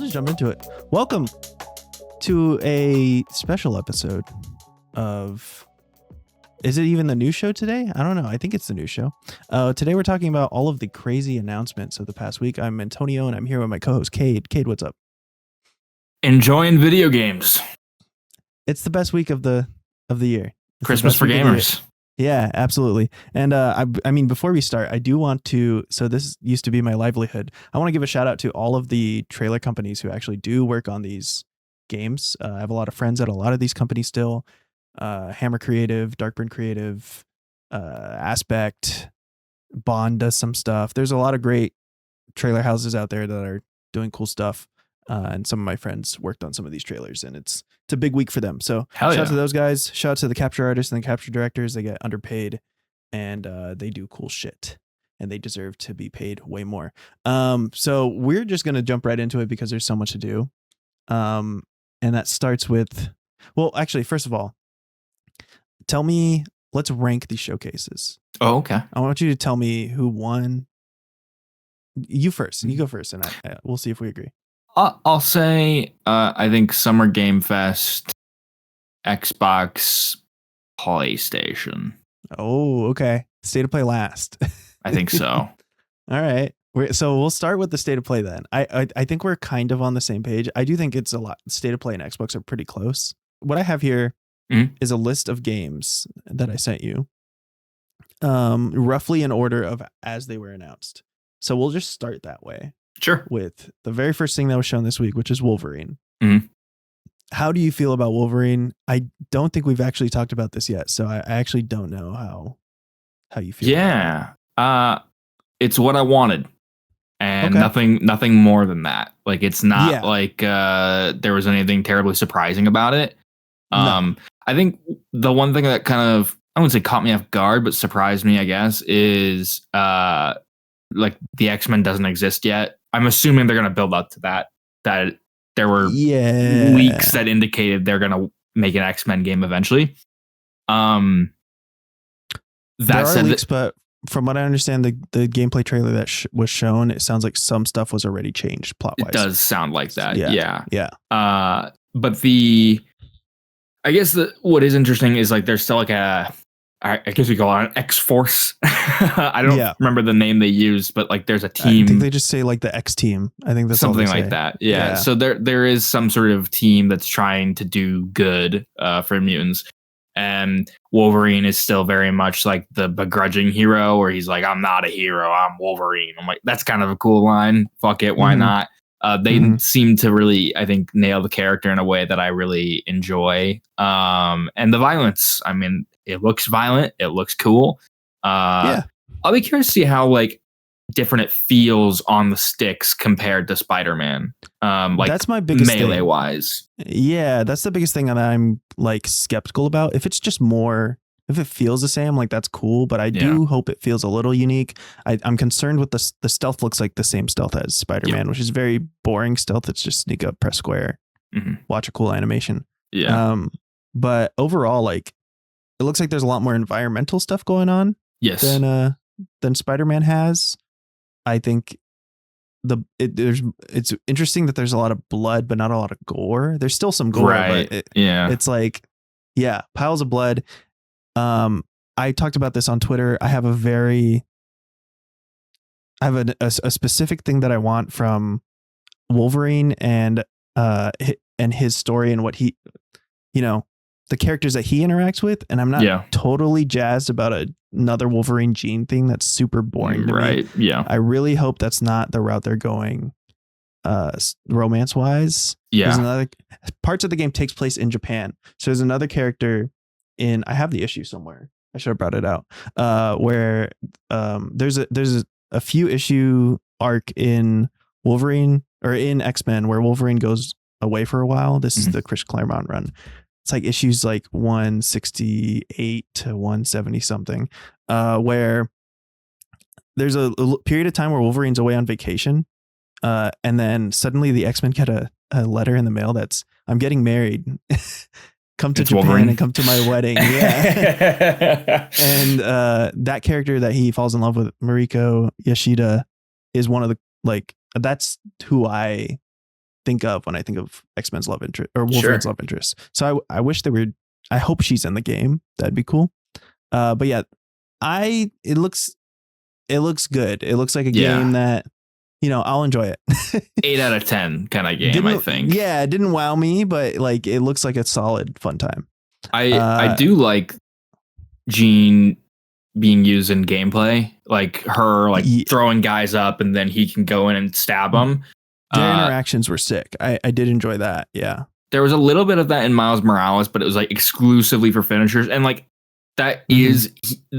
just jump into it. Welcome to a special episode of... Is it even the news show today? I don't know. I think it's the news show. Today we're talking about all of the crazy announcements of the past week. I'm Antonio, and I'm here with my co-host, Cade. Cade, what's up? Enjoying video games. It's the best week of the year. It's Christmas for gamers. Yeah, absolutely. And I mean, before we start, I do want to, so this used to be my livelihood. I want to give a shout out to all of the trailer companies who actually do work on these games. I have a lot of friends at a lot of these companies still. Hammer Creative, Darkburn Creative, Aspect, Bond does some stuff. There's a lot of great trailer houses out there that are doing cool stuff. And some of my friends worked on some of these trailers, and it's a big week for them. So shout out to those guys. Shout out to the capture artists and the capture directors. They get underpaid, and they do cool shit, and they deserve to be paid way more. So we're just going to jump right into it because there's so much to do. And that starts with, well, actually, first of all, let's rank these showcases. Oh, okay. I want you to tell me who won. You first. You go first, and we'll see if we agree. I'll say I think Summer Game Fest, Xbox, PlayStation. Oh, okay. State of Play last. I think so. All right. So we'll start with the State of Play then. I think we're kind of on the same page. I do think it's a lot. State of Play and Xbox are pretty close. What I have here is a list of games that I sent you, roughly in order of as they were announced. So we'll just start that way. Sure. With the very first thing that was shown this week, which is Wolverine. Mm-hmm. How do you feel about Wolverine? I don't think we've actually talked about this yet, so I actually don't know how you feel. Yeah. It's what I wanted. And okay. nothing more than that. Like, it's not like there was anything terribly surprising about it. No. I think the one thing that kind of, I wouldn't say caught me off guard, but surprised me, I guess, is like the X-Men doesn't exist yet. I'm assuming they're going to build up to that there were leaks that indicated they're going to make an X-Men game eventually. That there are leaks, but from what I understand, the gameplay trailer that was shown, it sounds like some stuff was already changed plot-wise. It does sound like that. Yeah. But I guess what is interesting is like there's still like I guess we call it an X-Force. I don't remember the name they used, but like there's a team. I think they just say like the X team. I think that's something like that. Yeah. So there is some sort of team that's trying to do good for mutants. And Wolverine is still very much like the begrudging hero where he's like, I'm not a hero, I'm Wolverine. I'm like, that's kind of a cool line. Fuck it, why not? They seem to really, I think, nail the character in a way that I really enjoy. And the violence, I mean, it looks violent. It looks cool. I'll be curious to see how like different it feels on the sticks compared to Spider-Man. Like that's my biggest melee thing. Wise. Yeah, that's the biggest thing that I'm like skeptical about. If it's just more, if it feels the same, like that's cool. But I do hope it feels a little unique. I'm concerned with the stealth looks like the same stealth as Spider-Man, which is very boring stealth. It's just sneak up, press square, watch a cool animation. Yeah. But overall, like, it looks like there's a lot more environmental stuff going on. Yes. Than Spider-Man has. I think it's interesting that there's a lot of blood, but not a lot of gore. There's still some gore, right? But it's like, piles of blood. I talked about this on Twitter. I have a specific thing that I want from Wolverine and his story and what he, the characters that he interacts with, and I'm not totally jazzed about another Wolverine gene thing that's super boring to me. Yeah. I really hope that's not the route they're going romance wise. Yeah. There's another parts of the game takes place in Japan. So there's another character I have the issue somewhere. I should have brought it out. Where there's a few issue arc in Wolverine or in X-Men where Wolverine goes away for a while. This is the Chris Claremont run. It's like issues like 168 to 170 something, where there's a period of time where Wolverine's away on vacation. And then suddenly the X-Men get a letter in the mail that's, I'm getting married. Come to Japan Wolverine. And come to my wedding. Yeah. And that character that he falls in love with, Mariko Yashida, is one of the, like, that's who I think of when I think of X-Men's love interest or Wolverine's love interest. So I wish they were. I hope she's in the game. That'd be cool. But yeah, it looks good. It looks like a game that, I'll enjoy it. 8 out of 10 kind of game, I think. Yeah, it didn't wow me, but like it looks like a solid fun time. I do like Jean being used in gameplay, like her throwing guys up and then he can go in and stab them. Their interactions were sick. I did enjoy that. Yeah. There was a little bit of that in Miles Morales, but it was like exclusively for finishers. And like that is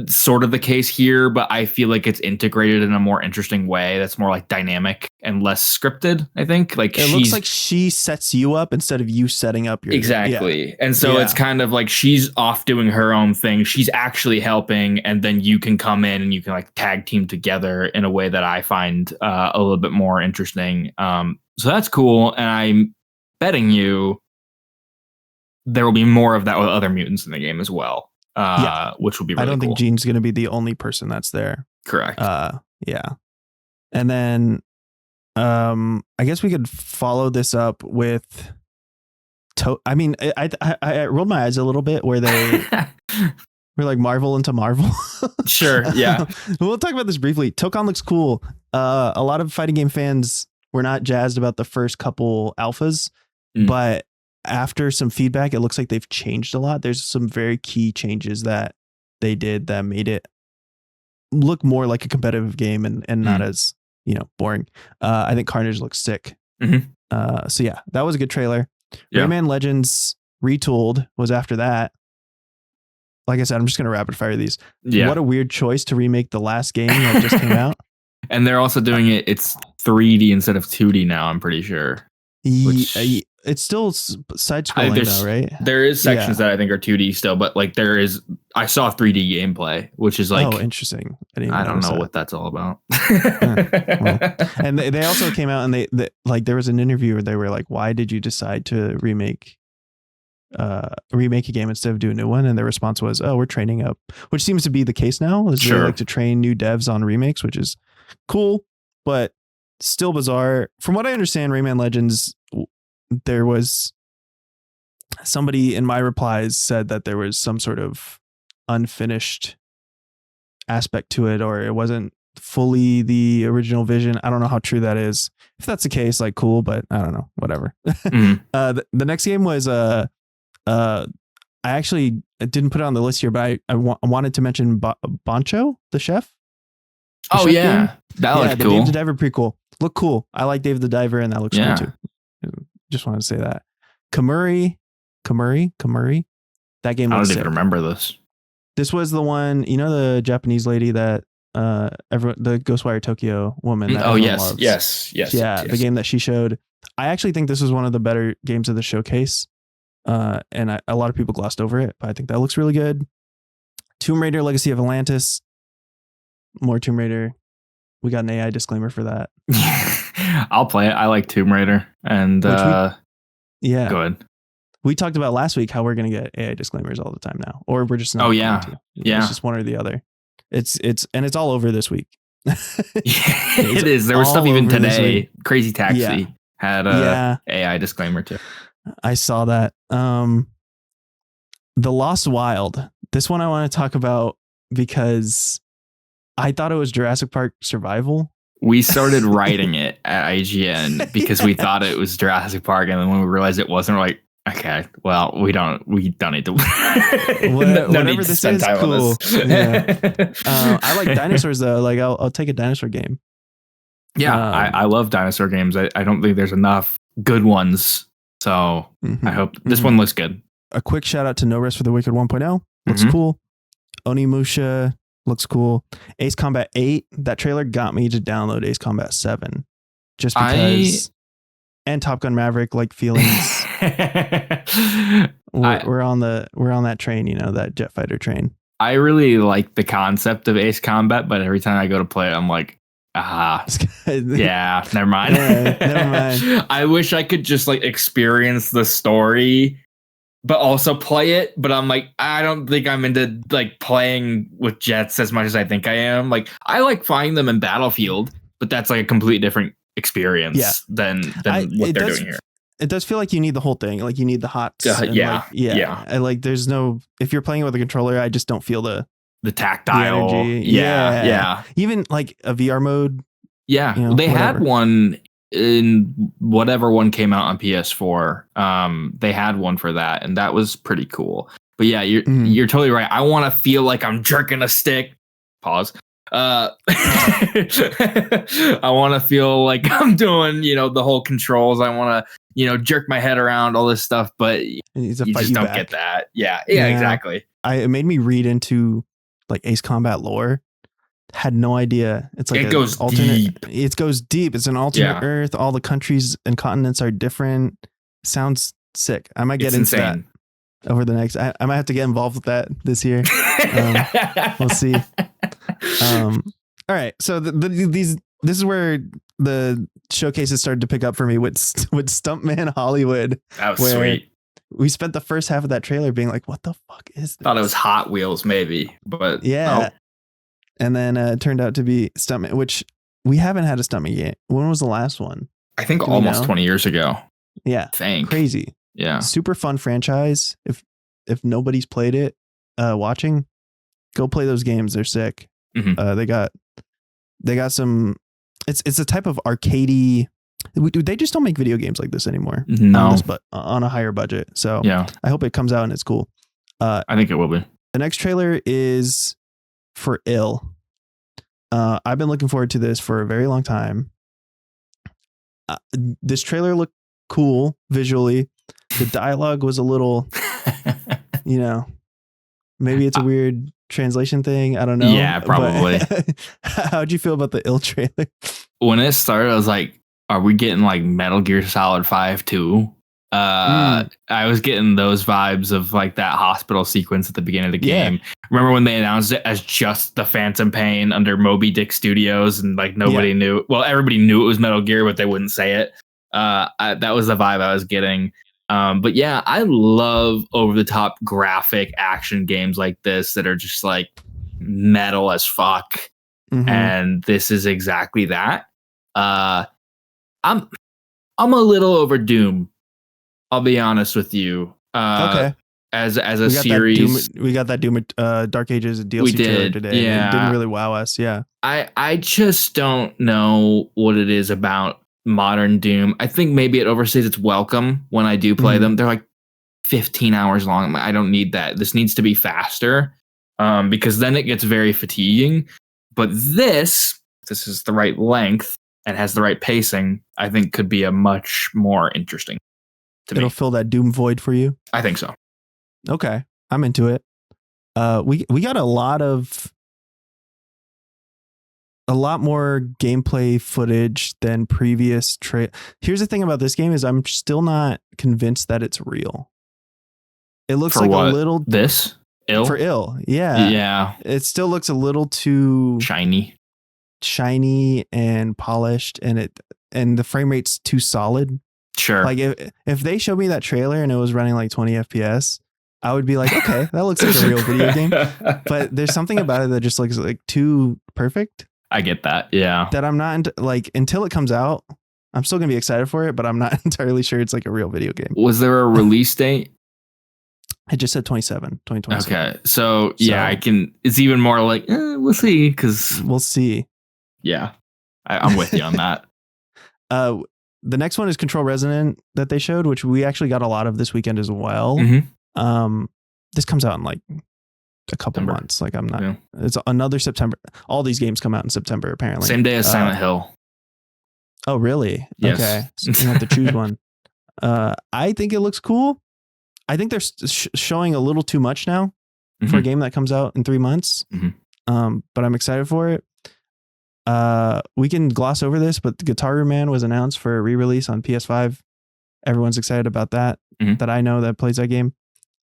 sort of the case here, but I feel like it's integrated in a more interesting way. That's more like dynamic and less scripted, I think. Like it looks like she sets you up instead of you setting up your exactly. Yeah. And so it's kind of like she's off doing her own thing. She's actually helping, and then you can come in and you can like tag team together in a way that I find a little bit more interesting. So that's cool. And I'm betting you there will be more of that with other mutants in the game as well. Which will be really I don't cool. think Jean's going to be the only person that's there. Correct. Yeah. And then I guess we could follow this up with I rolled my eyes a little bit where they were like Marvel into Marvel. Sure. Yeah. We'll talk about this briefly. Tokon looks cool. A lot of fighting game fans were not jazzed about the first couple alphas, but after some feedback, it looks like they've changed a lot. There's some very key changes that they did that made it look more like a competitive game and not as, boring. I think Carnage looks sick. So yeah, that was a good trailer. Yeah. Rayman Legends Retooled was after that. Like I said, I'm just going to rapid fire these. Yeah. What a weird choice to remake the last game that just came out. And they're also doing it's 3D instead of 2D now, I'm pretty sure. It's still side-scrolling though, right? There is sections that I think are 2D still, but like I saw 3D gameplay, which is like, interesting. I don't know what that's all about. And they also came out and they there was an interview where they were like, why did you decide to remake a game instead of do a new one? And their response was, we're training up, which seems to be the case now. They like to train new devs on remakes, which is cool, but still bizarre. From what I understand, Rayman Legends, there was somebody in my replies said that there was some sort of unfinished aspect to it, or it wasn't fully the original vision. I don't know how true that is. If that's the case, like cool, but I don't know, whatever. The next game was I actually didn't put it on the list here, but I wanted to mention Bancho, the chef. Oh yeah, game. That looked cool. Dave the Diver prequel look cool. I like Dave the Diver, and that looks cool too. Just wanted to say that. Kamuri. That game. I don't even remember this. This was the one, the Japanese lady that the Ghostwire Tokyo woman. That yes. Yeah, the game that she showed. I actually think this was one of the better games of the showcase, and a lot of people glossed over it, but I think that looks really good. Tomb Raider: Legacy of Atlantis. More Tomb Raider. We got an AI disclaimer for that. I'll play it. I like Tomb Raider. And go ahead. We talked about last week how we're going to get AI disclaimers all the time now, or we're just not. Oh yeah. It's just one or the other. It's all over this week. It is. There was stuff even today. Crazy Taxi had a AI disclaimer too. I saw that. The Lost Wild. This one I want to talk about because I thought it was Jurassic Park Survival. We started writing it at IGN because we thought it was Jurassic Park, and then when we realized it wasn't, we're like, okay, well, we don't need to. Whatever need to this spend is, time cool. On this. Yeah. I like dinosaurs though. Like I'll take a dinosaur game. Yeah, I love dinosaur games. I don't think there's enough good ones, so I hope this one looks good. A quick shout out to No Rest for the Wicked 1.0. Looks cool. Onimusha. Looks cool. Ace Combat 8, that trailer got me to download Ace Combat 7 just because and Top Gun Maverick like feelings. we're on that train, that jet fighter train. I really like the concept of Ace Combat, but every time I go to play it, I'm like, yeah, never mind. Never mind. I wish I could just like experience the story but also play it. But I'm like, I don't think I'm into like playing with jets as much as I think I am. Like I like flying them in Battlefield, but that's like a completely different experience than what they're doing here. it does feel like you need the whole thing. Like you need the hots. And yeah. And like there's no, if you're playing with a controller, I just don't feel the tactile. the energy. Yeah. Even like a VR mode. Yeah. You know, they whatever. had one in whatever one came out on PS4. They had one for that, and that was pretty cool. But yeah, you're totally right. I want to feel like I'm jerking a stick. Pause. I want to feel like I'm doing, the whole controls. I want to, jerk my head around, all this stuff, but you just don't get that. Yeah, exactly. It made me read into like Ace Combat lore. Had no idea. It's like it goes alternate. Deep. It goes deep. It's an alternate Earth. All the countries and continents are different. Sounds sick. I might get into that over the next. I might have to get involved with that this year. We'll see. All right. So this is where the showcases started to pick up for me with Stuntman Hollywood. That was sweet. We spent the first half of that trailer being like, "What the fuck is this?" Thought it was Hot Wheels, maybe, but yeah. Nope. And then it turned out to be Stuntman, which we haven't had a Stuntman game. When was the last one? I think almost 20 years ago. Yeah. Crazy. Yeah. Super fun franchise. If nobody's played it, watching, go play those games. They're sick. Mm-hmm. They got some. It's a type of arcadey. They just don't make video games like this anymore. No, but on a higher budget. So yeah, I hope it comes out and it's cool. I think it will be. The next trailer is for Ill. I've been looking forward to this for a very long time. This trailer looked cool visually. The dialogue was a little, maybe it's a weird translation thing. I don't know. Yeah, probably. How'd you feel about the Ill trailer? When it started, I was like, are we getting like Metal Gear Solid 5 too? I was getting those vibes of like that hospital sequence at the beginning of the game. Yeah. Remember when they announced it as just the Phantom Pain under Moby Dick Studios and like nobody knew? Well, everybody knew it was Metal Gear, but they wouldn't say it. That was the vibe I was getting. But yeah, I love over the top graphic action games like this that are just like metal as fuck. Mm-hmm. And this is exactly that. I'm a little over Doom. I'll be honest with you. Okay. As a series, we got that Doom Dark Ages DLC trailer today. Yeah. It didn't really wow us. Yeah. I just don't know what it is about modern Doom. I think maybe it overstays its welcome when I do play them. They're like 15 hours long. I don't need that. This needs to be faster because then it gets very fatiguing. But this is the right length and has the right pacing. I think could be a much more interesting. It'll fill that Doom void for you. I think so. Okay, I'm into it. We got a lot more gameplay footage than previous Here's the thing about this game is I'm still not convinced that it's real. It looks for like what? A little this Ill for Ill. Yeah. Yeah. It still looks a little too shiny and polished, and the frame rate's too solid. Sure. Like if they showed me that trailer and it was running like 20 FPS, I would be like, okay, that looks like a real video game. But there's something about it that just looks like too perfect. I get that. Yeah. That I'm not like until it comes out, I'm still gonna be excited for it, but I'm not entirely sure it's like a real video game. Was there a release date? It just said 2027. Okay. So yeah, it's even more like, we'll see. Cause we'll see. Yeah. I'm with you on that. The next one is Control Resonant that they showed, which we actually got a lot of this weekend as well. Mm-hmm. This comes out in like a couple months. Like it's another September. All these games come out in September, apparently. Same day as Silent Hill. Oh, really? Yes. Okay. So you have to choose one. I think it looks cool. I think they're showing a little too much now for a game that comes out in 3 months. Mm-hmm. But I'm excited for it. We can gloss over this, but Guitar Man was announced for a re-release on PS5. Everyone's excited about that. Mm-hmm. That I know that plays that game.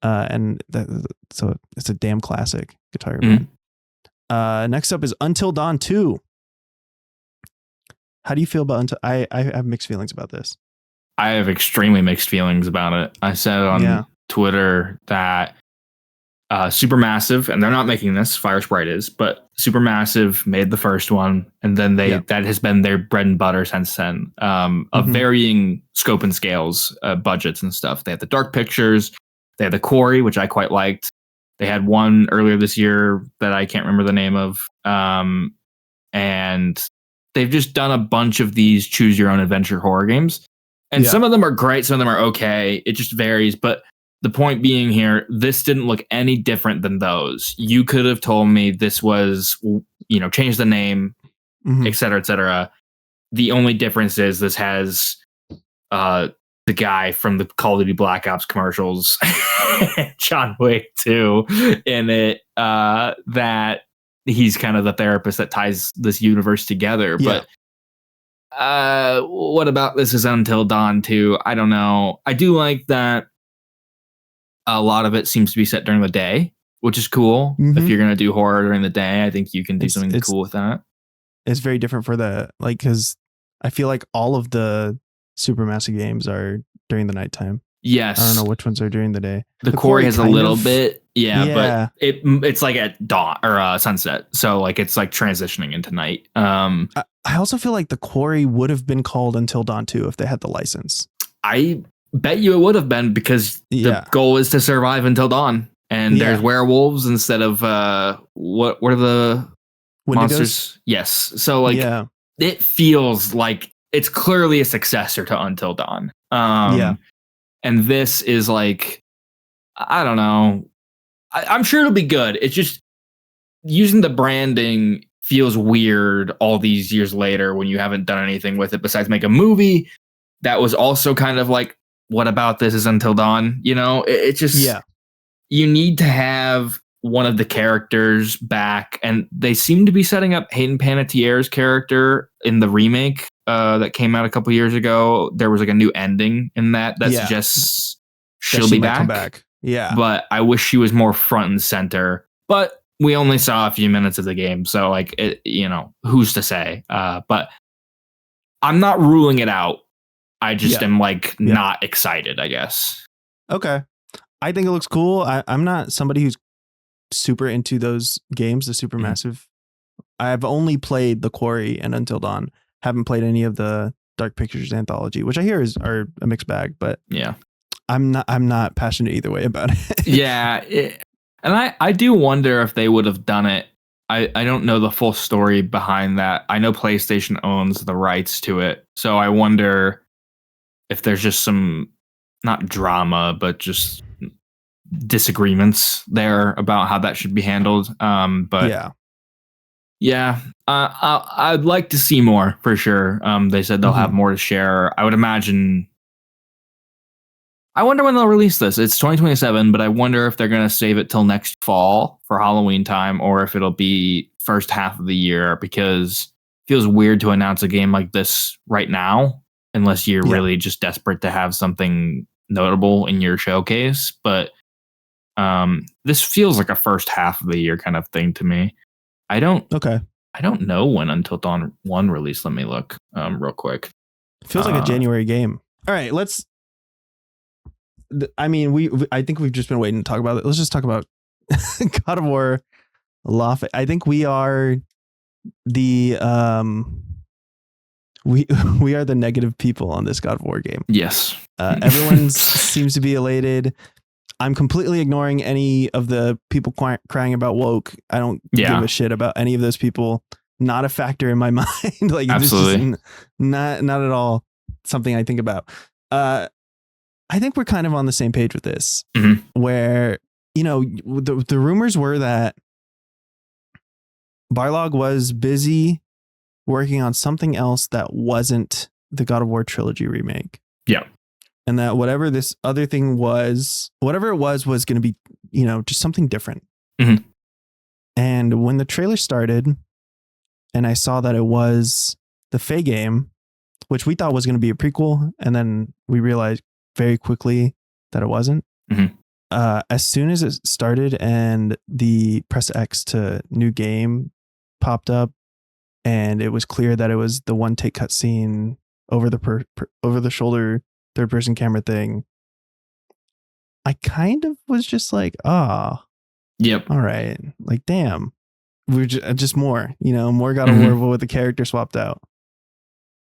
So it's a damn classic, Guitar Man. Next up is Until Dawn 2. How do you feel about I have mixed feelings about this. I have extremely mixed feelings about it. I said on Twitter that Supermassive, and they're not making this. Fire Sprite is, but Supermassive made the first one, and then that has been their bread and butter since then. Of varying scope and scales, budgets and stuff. They had the Dark Pictures, they had the Quarry, which I quite liked. They had one earlier this year that I can't remember the name of, and they've just done a bunch of these choose your own adventure horror games, and some of them are great, some of them are okay. It just varies, but the point being here, this didn't look any different than those. You could have told me this was, change the name, et cetera, et cetera. The only difference is this has the guy from the Call of Duty Black Ops commercials, John Wick 2, in it, that he's kind of the therapist that ties this universe together. Yeah. But what about This Is Until Dawn 2? I don't know. I do like that a lot of it seems to be set during the day, which is cool. If you're going to do horror during the day, I think you can do something cool with that. It's very different for because I feel like all of the Supermassive games are during the nighttime. Yes. I don't know which ones are during the day. The Quarry has a little bit. Yeah, but it's like at dawn or sunset. So like it's like transitioning into night. I also feel like the Quarry would have been called Until Dawn 2 if they had the license. I bet you it would have been, because the goal is to survive until dawn, and there's werewolves instead of what are the Wendigos? Monsters? Yes. So like it feels like it's clearly a successor to Until Dawn. And this is like, I don't know. I'm sure it'll be good. It's just using the branding feels weird all these years later when you haven't done anything with it besides make a movie that was also kind of like, what about This Is Until Dawn? It just, you need to have one of the characters back, and they seem to be setting up Hayden Panettiere's character in the remake that came out a couple years ago. There was like a new ending in that suggests she'll be back. Come back. Yeah. But I wish she was more front and center. But we only saw a few minutes of the game, so like, who's to say? But I'm not ruling it out. I just am like not excited, I guess. Okay. I think it looks cool. I'm not somebody who's super into those games, the Supermassive. I've only played The Quarry and Until Dawn. Haven't played any of the Dark Pictures anthology, which I hear are a mixed bag, but I'm not passionate either way about it. And I do wonder if they would have done it. I don't know the full story behind that. I know PlayStation owns the rights to it, so I wonder if there's just some, not drama, but just disagreements there about how that should be handled. But I'd like to see more for sure. They said they'll have more to share. I would imagine. I wonder when they'll release this. It's 2027, but I wonder if they're going to save it till next fall for Halloween time, or if it'll be first half of the year, because it feels weird to announce a game like this right now, unless you're really just desperate to have something notable in your showcase. But this feels like a first half of the year kind of thing to me. I don't know when Until Dawn 1 released. Let me look real quick. Feels like a January game. All right, I think we've just been waiting to talk about it. Let's just talk about God of War Laufey. I think we are the we are the negative people on this God of War game. Yes. Everyone seems to be elated. I'm completely ignoring any of the people crying about woke. I don't give a shit about any of those people. Not a factor in my mind. Like, absolutely, just not at all something I think about. I think we're kind of on the same page with this, where, the rumors were that Barlog was busy working on something else that wasn't the God of War trilogy remake. Yeah. And that whatever this other thing was, whatever it was going to be, just something different. And when the trailer started and I saw that it was the Faye game, which we thought was going to be a prequel, and then we realized very quickly that it wasn't. As soon as it started and the press X to new game popped up, and it was clear that it was the one take cutscene over the shoulder third person camera thing, I kind of was just like, Yep. All right. Like, damn. We're just more, more God of War with the character swapped out.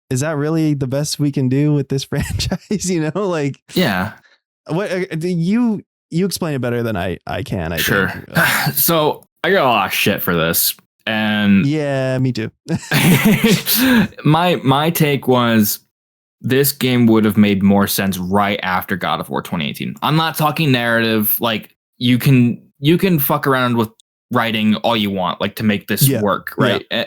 Is that really the best we can do with this franchise? Like, yeah. What you explain it better than I can. I Sure. think. So I got a lot of shit for this, and yeah, me too. my take was this game would have made more sense right after God of War 2018. I'm not talking narrative. Like you can fuck around with writing all you want, like to make this work, right? Yeah.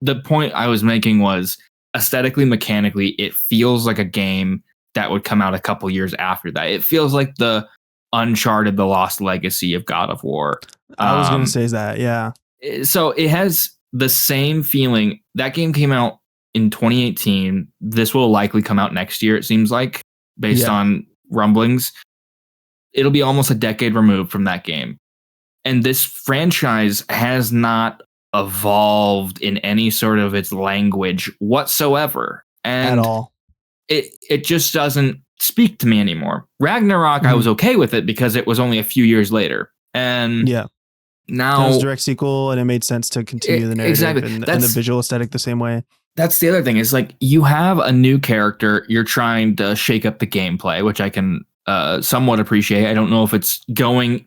The point I was making was aesthetically, mechanically, it feels like a game that would come out a couple years after that. It feels like the Uncharted, the Lost Legacy of God of War. I was going to say that, yeah. So it has the same feeling. That game came out in 2018. This will likely come out next year, it seems like, based on rumblings. It'll be almost a decade removed from that game. And this franchise has not evolved in any sort of its language whatsoever. And at all. It just doesn't speak to me anymore. Ragnarok, I was okay with it because it was only a few years later. And now it was a direct sequel, and it made sense to continue the narrative and the visual aesthetic the same way. That's the other thing, is like you have a new character, you're trying to shake up the gameplay, which I can somewhat appreciate. I don't know if it's going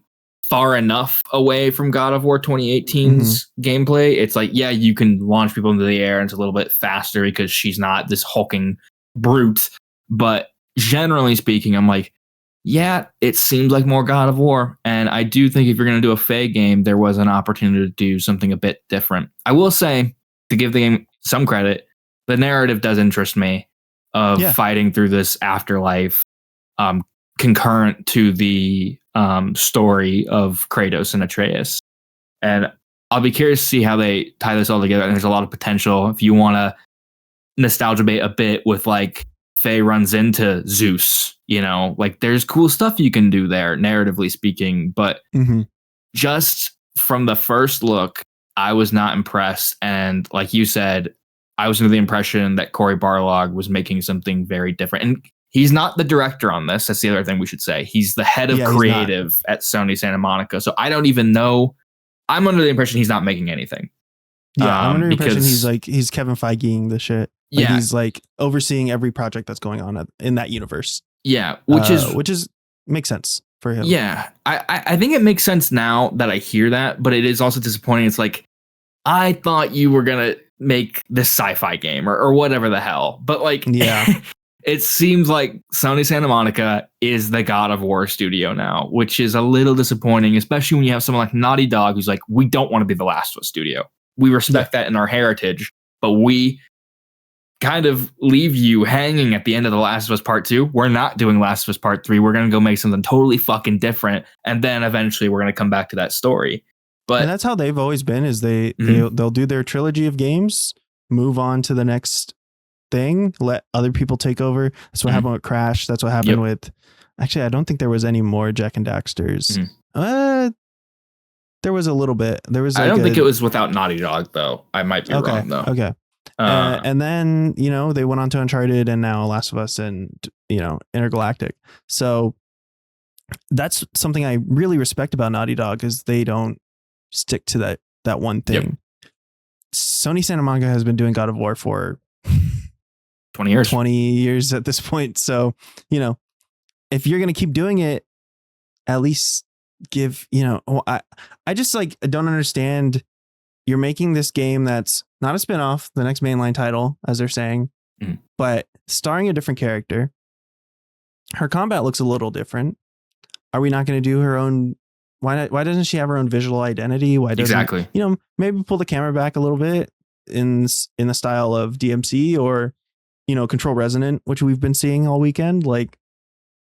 far enough away from God of War 2018's gameplay. It's like, yeah, you can launch people into the air and it's a little bit faster because she's not this hulking brute. But generally speaking, I'm like, yeah, it seems like more God of War. And I do think if you're going to do a Faye game, there was an opportunity to do something a bit different. I will say, to give the game some credit, the narrative does interest me of fighting through this afterlife, concurrent to the story of Kratos and Atreus. And I'll be curious to see how they tie this all together. And there's a lot of potential. If you want to nostalgia bait a bit with like Faye runs into Zeus, like there's cool stuff you can do there, narratively speaking. But just from the first look, I was not impressed. And like you said, I was under the impression that Cory Barlog was making something very different. And he's not the director on this. That's the other thing we should say. He's the head of creative at Sony Santa Monica. So I don't even know. I'm under the impression he's not making anything. Yeah, I'm under the impression he's Kevin Feigeing the shit. Like he's like overseeing every project that's going on in that universe. Yeah, which makes sense for him. Yeah, I think it makes sense now that I hear that, but it is also disappointing. It's like, I thought you were gonna make this sci-fi game or whatever the hell, but like, it seems like Sony Santa Monica is the God of War studio now, which is a little disappointing, especially when you have someone like Naughty Dog who's like, we don't want to be the Last of Us studio. We respect that in our heritage, but we kind of leave you hanging at the end of The Last of Us Part 2. We're not doing Last of Us Part 3. We're going to go make something totally fucking different. And then eventually we're going to come back to that story. But and that's how they've always been, is they'll do their trilogy of games, move on to the next thing, let other people take over. That's what happened with Crash. That's what happened with, actually, I don't think there was any more Jak and Daxters. There was a little bit. There was. Like I don't think it was without Naughty Dog though. I might be wrong though. Okay. And then, they went on to Uncharted and now Last of Us and, Intergalactic. So that's something I really respect about Naughty Dog, is they don't stick to that one thing. Sony Santa Monica has been doing God of War for 20 years at this point. So, if you're going to keep doing it, at least give, I just like, I don't understand. You're making this game that's not a spinoff, the next mainline title, as they're saying, but starring a different character. Her combat looks a little different. Are we not going to do her own? Why doesn't she have her own visual identity? Why doesn't maybe pull the camera back a little bit in the style of DMC or Control Resonant, which we've been seeing all weekend? Like,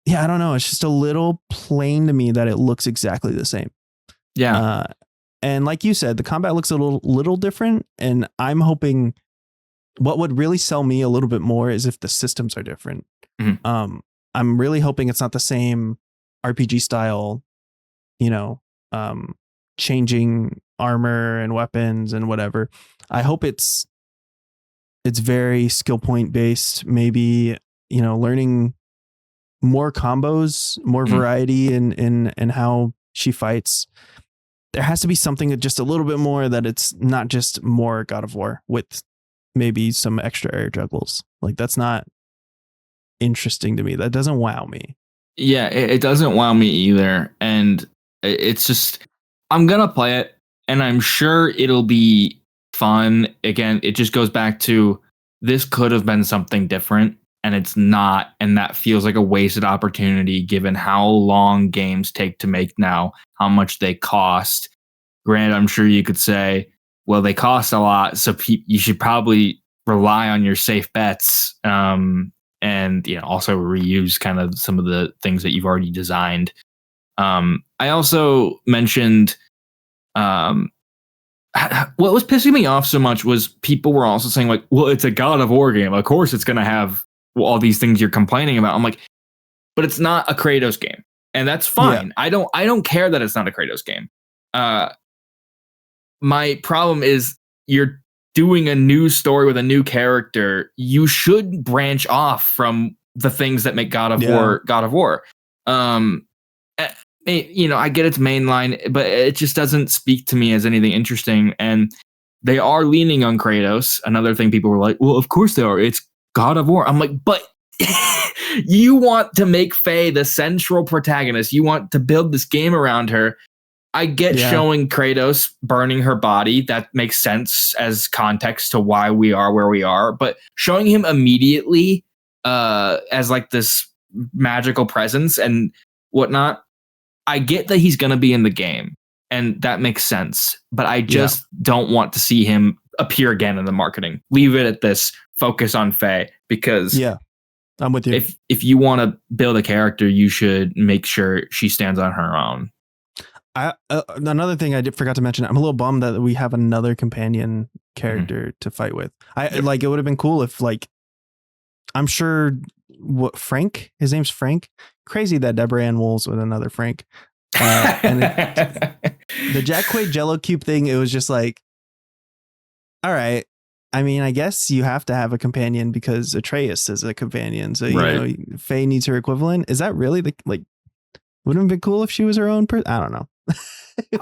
I don't know. It's just a little plain to me that it looks exactly the same. Yeah. And like you said, the combat looks a little different. And I'm hoping what would really sell me a little bit more is if the systems are different. I'm really hoping it's not the same RPG style, changing armor and weapons and whatever. I hope it's very skill point based, maybe, learning more combos, more variety in how she fights. there has to be something just a little bit more, that it's not just more God of War with maybe some extra air juggles. Like, that's not interesting to me. That doesn't wow me. Yeah, it doesn't wow me either. And it's just, I'm going to play it and I'm sure it'll be fun. Again, it just goes back to, this could have been something different and it's not. And that feels like a wasted opportunity given how long games take to make now, how much they cost. Granted, I'm sure you could say, well, they cost a lot, so you should probably rely on your safe bets. And also reuse kind of some of the things that you've already designed. I also mentioned what was pissing me off so much was people were also saying like, well, it's a God of War game. Of course it's going to have all these things you're complaining about. I'm like, but it's not a Kratos game. And that's fine. Yeah. I don't care that it's not a Kratos game. My problem is you're doing a new story with a new character. You should branch off from the things that make God of War. I get its mainline, but it just doesn't speak to me as anything interesting. And they are leaning on Kratos. Another thing people were like, well, of course they are. It's God of War. I'm like, but you want to make Faye the central protagonist. You want to build this game around her. I get showing Kratos burning her body. That makes sense as context to why we are where we are. But showing him immediately as like this magical presence and whatnot, I get that he's going to be in the game. And that makes sense. But I just don't want to see him appear again in the marketing. Leave it at this. Focus on Faye. Because I'm with you. If you want to build a character, you should make sure she stands on her own. Another thing I forgot to mention, I'm a little bummed that we have another companion character to fight with. Like, it would have been cool if, like, I'm sure Frank, his name's Frank. Crazy that Deborah Ann Wool's with another Frank. And the Jack Quaid Jello Cube thing, it was just like, all right. I mean, I guess you have to have a companion because Atreus is a companion. So, Faye needs her equivalent. Is that really wouldn't it have been cool if she was her own person? I don't know.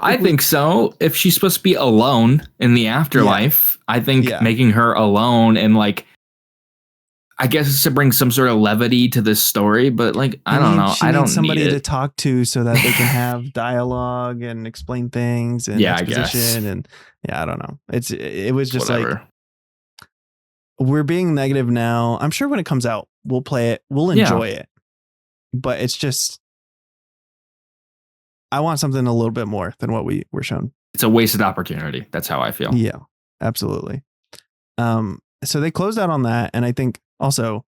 I think so. If she's supposed to be alone in the afterlife, I think making her alone and like, I guess it's to bring some sort of levity to this story, but like, I don't know. I don't need somebody to talk to so that they can have dialogue and explain things and exposition. And I don't know. It was just whatever. Like, we're being negative now. I'm sure when it comes out, we'll play it. We'll enjoy it. But it's just, I want something a little bit more than what we were shown. It's a wasted opportunity. That's how I feel. Yeah, absolutely. So they closed out on that. And I think also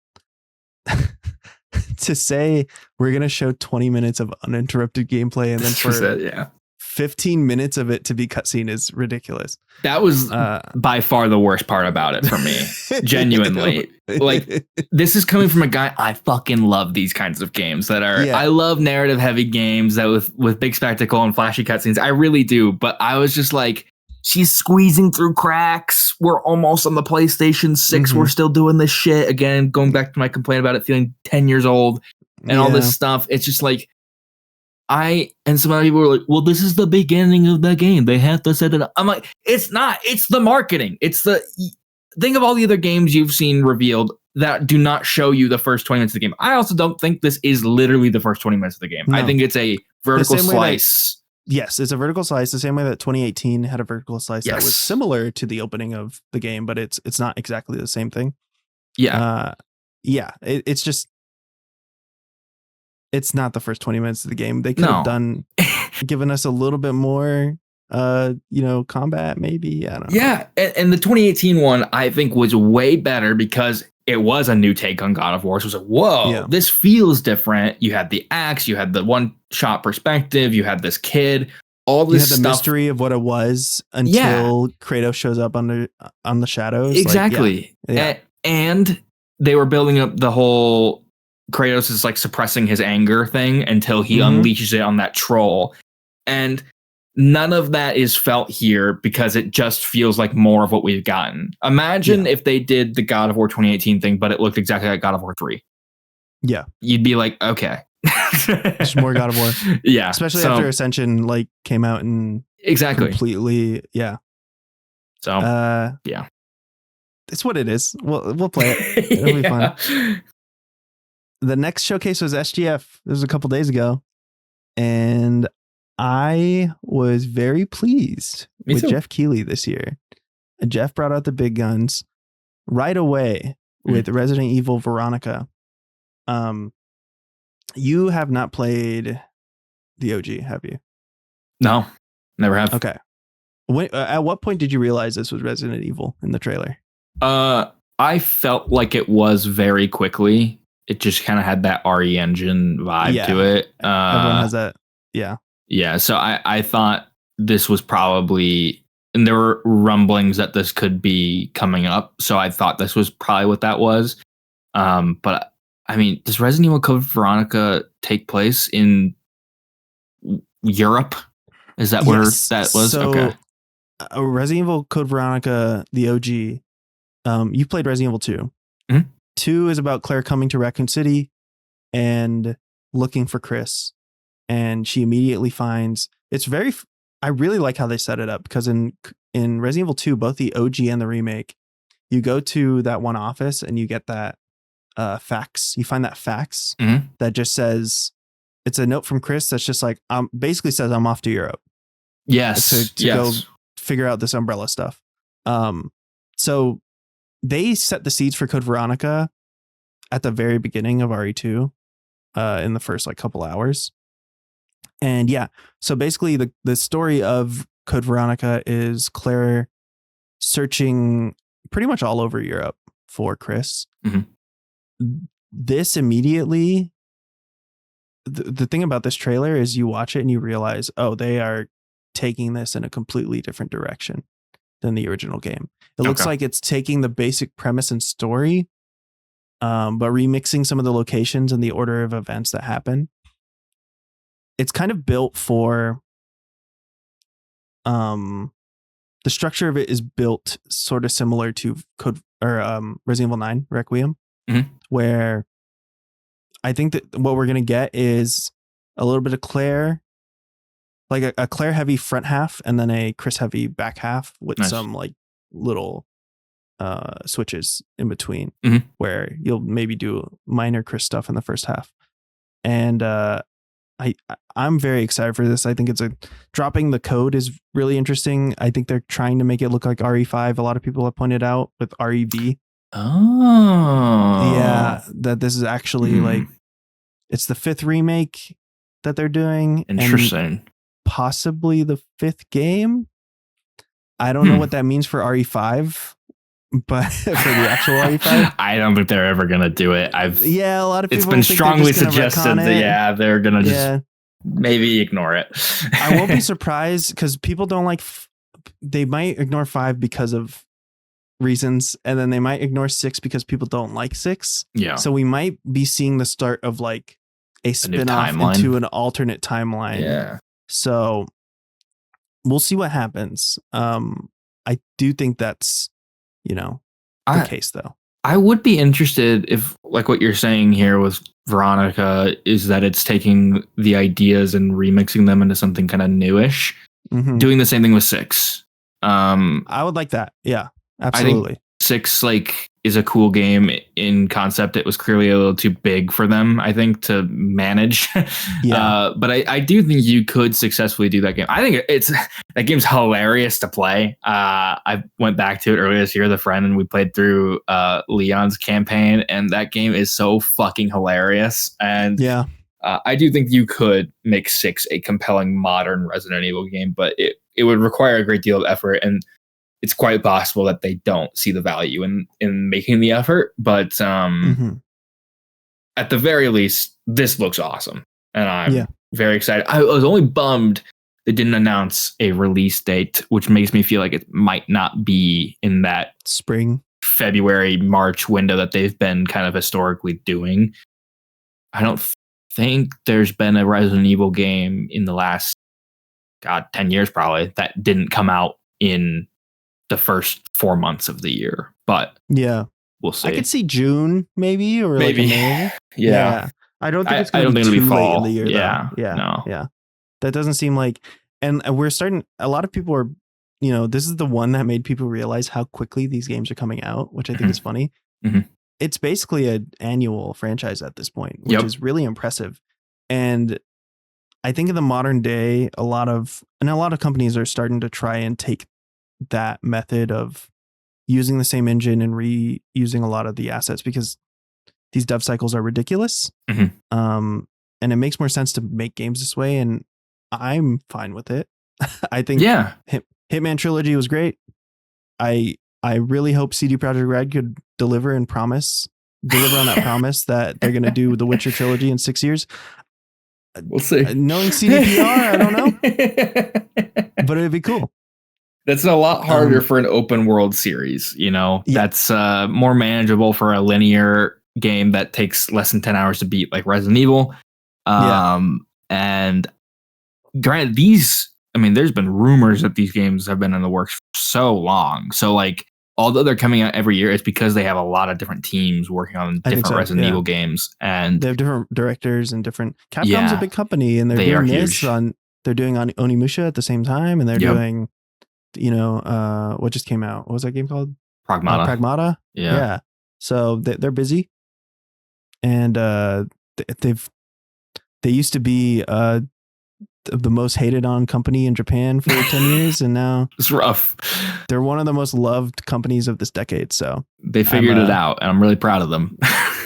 to say we're going to show 20 minutes of uninterrupted gameplay and then for 15 minutes of it to be cutscene is ridiculous. That was by far the worst part about it for me. Genuinely. Like, this is coming from a guy, I fucking love these kinds of games that are, I love narrative heavy games that with big spectacle and flashy cutscenes. I really do. But I was just like, she's squeezing through cracks. We're almost on the PlayStation 6. We're still doing this shit. Again, going back to my complaint about it feeling 10 years old and all this stuff. It's just like, and some other people were like, well, this is the beginning of the game. They have to set it up. I'm like, it's not. It's the marketing. Think of all the other games you've seen revealed that do not show you the first 20 minutes of the game. I also don't think this is literally the first 20 minutes of the game. No. I think it's a vertical slice. Yes, it's a vertical slice, the same way that 2018 had a vertical slice that was similar to the opening of the game, but it's not exactly the same thing. Yeah. It's just, it's not the first 20 minutes of the game. They could have given us a little bit more, combat, maybe. I don't know. Yeah. And the 2018 one, I think, was way better because it was a new take on God of War. So it was like, whoa, this feels different. You had the axe, you had the one shot perspective, you had this kid, all this stuff. You had the mystery of what it was until Kratos shows up on the shadows. Exactly. And they were building up the whole Kratos is like suppressing his anger thing until he unleashes it on that troll. And none of that is felt here because it just feels like more of what we've gotten. Imagine if they did the God of War 2018 thing, but it looked exactly like God of War 3. Yeah. You'd be like, okay, Just more God of War. Yeah. Especially after Ascension like came out and completely, yeah. So yeah. It's what it is. We'll play it. It'll be fun. The next showcase was SGF. This was a couple days ago. And I was very pleased with Jeff Keighley this year. Jeff brought out the big guns right away with Resident Evil Veronica. You have not played the OG, have you? No, never have. Okay. At what point did you realize this was Resident Evil in the trailer? I felt like it was very quickly. It just kind of had that RE engine vibe to it. Everyone has that. Yeah. Yeah. So I thought this was probably, and there were rumblings that this could be coming up. So I thought this was probably what that was. But I mean, does Resident Evil Code Veronica take place in Europe? Is that where that was? So, okay. Resident Evil Code Veronica, the OG. You played Resident Evil 2. Mm-hmm. 2 is about Claire coming to Raccoon City and looking for Chris. And she immediately finds I really like how they set it up, because in Resident Evil 2, both the OG and the remake, you go to that one office and you get that fax. You find that fax that just says, it's a note from Chris that's just like, basically says, I'm off to Europe. Yes. To go figure out this Umbrella stuff. So they set the seeds for Code Veronica at the very beginning of RE2 in the first couple hours. And yeah, so basically the story of Code Veronica is Claire searching pretty much all over Europe for Chris. This immediately, the thing about this trailer is you watch it and you realize, oh, they are taking this in a completely different direction than the original game. It looks like it's taking the basic premise and story, but remixing some of the locations and the order of events that happen. It's kind of built for, the structure of it is built sort of similar to Resident Evil 9 Requiem, where I think that what we're going to get is a little bit of Claire, like a Claire heavy front half and then a Chris heavy back half with some little switches in between, where you'll maybe do minor Chris stuff in the first half. And I'm very excited for this. I think dropping the code is really interesting. I think they're trying to make it look like RE5. A lot of people have pointed out with REV. Oh, yeah, that this is actually it's the 5th remake that they're doing. Interesting. And possibly the 5th game. I don't know what that means for RE5, but for the actual RE5, I don't think they're ever gonna do it. A lot of people. It's been strongly suggested that they're gonna just maybe ignore it. I won't be surprised, because people don't like. They might ignore 5 because of reasons, and then they might ignore 6 because people don't like 6. Yeah. So we might be seeing the start of a spin-off into an alternate timeline. Yeah. So we'll see what happens. I do think that's, the case, though. I would be interested if, like what you're saying here with Veronica, is that it's taking the ideas and remixing them into something kind of newish, doing the same thing with 6. I would like that. Yeah, absolutely. I think 6 is a cool game in concept. It was clearly a little too big for them, I think, to manage. But I do think you could successfully do that game. I think that game's hilarious to play. I went back to it earlier this year with a friend, and we played through Leon's campaign, and that game is so fucking hilarious. And I do think you could make 6 a compelling modern Resident Evil game, but it would require a great deal of effort, and it's quite possible that they don't see the value in making the effort. But at the very least, this looks awesome, and I'm very excited. I was only bummed they didn't announce a release date, which makes me feel like it might not be in that spring, February, March window that they've been kind of historically doing. I don't think there's been a Resident Evil game in the last 10 years probably that didn't come out in the first 4 months of the year, but we'll see. I could see June maybe, or maybe. May. Yeah. I don't think it's I going don't to be think it'll too be late in the fall. year, Yeah. though. Yeah. No. Yeah. That doesn't seem like, and we're starting, a lot of people are, this is the one that made people realize how quickly these games are coming out, which I think is funny. It's basically an annual franchise at this point, which is really impressive. And I think in the modern day, a lot of companies are starting to try and take that method of using the same engine and reusing a lot of the assets, because these dev cycles are ridiculous. And it makes more sense to make games this way. And I'm fine with it. I think Hitman Trilogy was great. I really hope CD Projekt Red could deliver on that promise that they're going to do the Witcher trilogy in 6 years. We'll see. Knowing CDPR, I don't know, but it'd be cool. That's a lot harder for an open world series. That's more manageable for a linear game that takes less than 10 hours to beat, like Resident Evil. And granted, there's been rumors that these games have been in the works for so long. So like, although they're coming out every year, it's because they have a lot of different teams working on different Resident Evil games, and they have different directors and different. Capcom's a big company, and they're doing this huge. They're doing on Onimusha at the same time, and they're doing, what just came out? What was that game called? Pragmata. Yeah. So they're busy, and they used to be the most hated on company in Japan for 10 years, and now it's rough. They're one of the most loved companies of this decade. So they figured it out, and I'm really proud of them.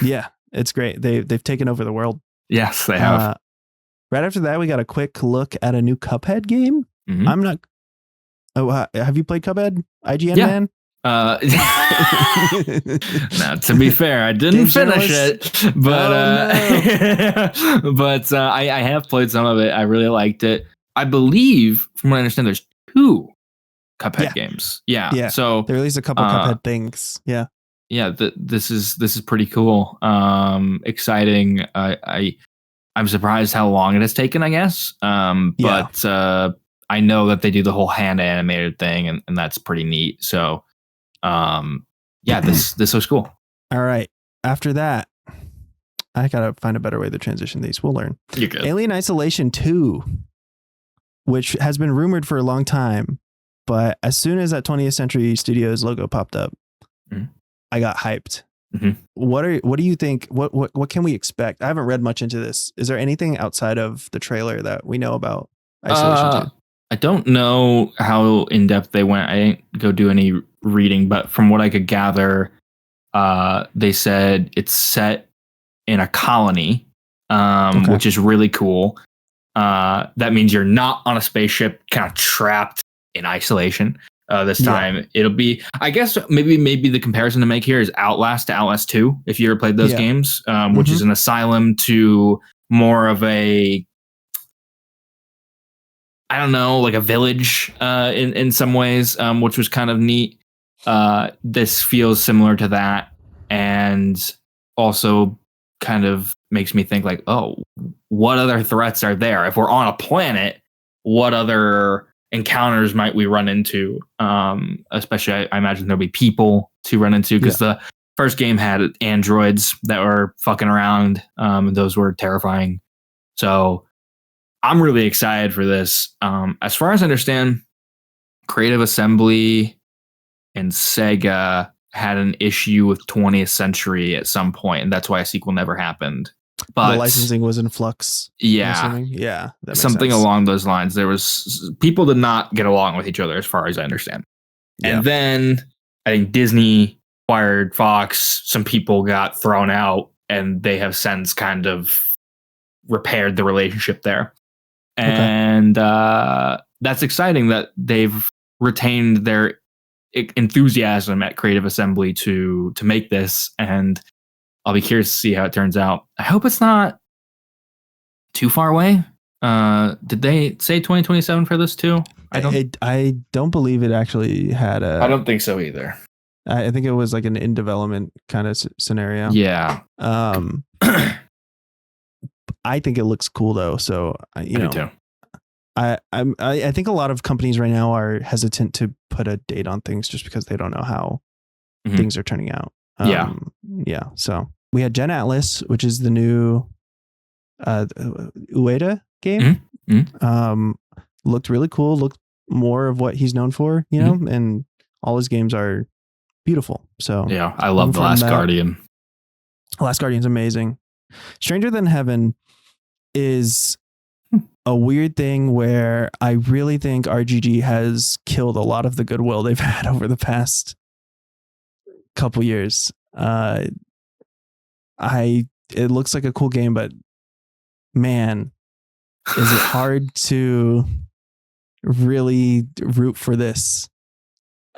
Yeah, it's great. They've taken over the world. Yes, they have. Right after that, we got a quick look at a new Cuphead game. I'm not. Oh, have you played Cuphead? IGN man. Now, to be fair, I didn't finish it, but I have played some of it. I really liked it. I believe, from what I understand, there's 2 Cuphead games. Yeah. So they released a couple Cuphead things. Yeah. This is pretty cool. Exciting. I'm surprised how long it has taken, I guess. But I know that they do the whole hand animated thing, and that's pretty neat. So. This was cool. All right. After that, I gotta find a better way to transition these. We'll learn. You're good. Alien Isolation 2, which has been rumored for a long time, but as soon as that 20th Century Studios logo popped up, I got hyped. What do you think? What can we expect? I haven't read much into this. Is there anything outside of the trailer that we know about Isolation 2? I don't know how in depth they went. I didn't go do any reading, but from what I could gather, they said it's set in a colony, which is really cool. That means you're not on a spaceship, kind of trapped in isolation. This time it'll be, I guess, maybe the comparison to make here is Outlast to Outlast 2. If you ever played those games, which is an asylum to more of a, I don't know, like a village in some ways, which was kind of neat. This feels similar to that, and also kind of makes me think like, oh, what other threats are there? If we're on a planet, what other encounters might we run into? Especially, I imagine there'll be people to run into, because the first game had androids that were fucking around, and those were terrifying. So I'm really excited for this. As far as I understand, Creative Assembly and Sega had an issue with 20th Century at some point, and that's why a sequel never happened. But the licensing was in flux. Yeah, something along those lines. There was, people did not get along with each other, as far as I understand. And then I think Disney acquired Fox. Some people got thrown out, and they have since kind of repaired the relationship there. And that's exciting that they've retained their enthusiasm at Creative Assembly to make this, and I'll be curious to see how it turns out. I hope it's not too far away. Did they say 2027 for this too? I don't believe it actually had a. I don't think so either. I think it was like an in development kind of scenario. Yeah. I think it looks cool though. So I do too. I think a lot of companies right now are hesitant to put a date on things just because they don't know how things are turning out. Yeah. So we had Gen Atlas, which is the new Ueda game. Looked really cool. Looked more of what he's known for, you know, and all his games are beautiful. So yeah, I love The Last Guardian. Last Guardian's amazing. Stranger Than Heaven is a weird thing where I really think RGG has killed a lot of the goodwill they've had over the past couple years. It looks like a cool game, but man, is it hard to really root for this?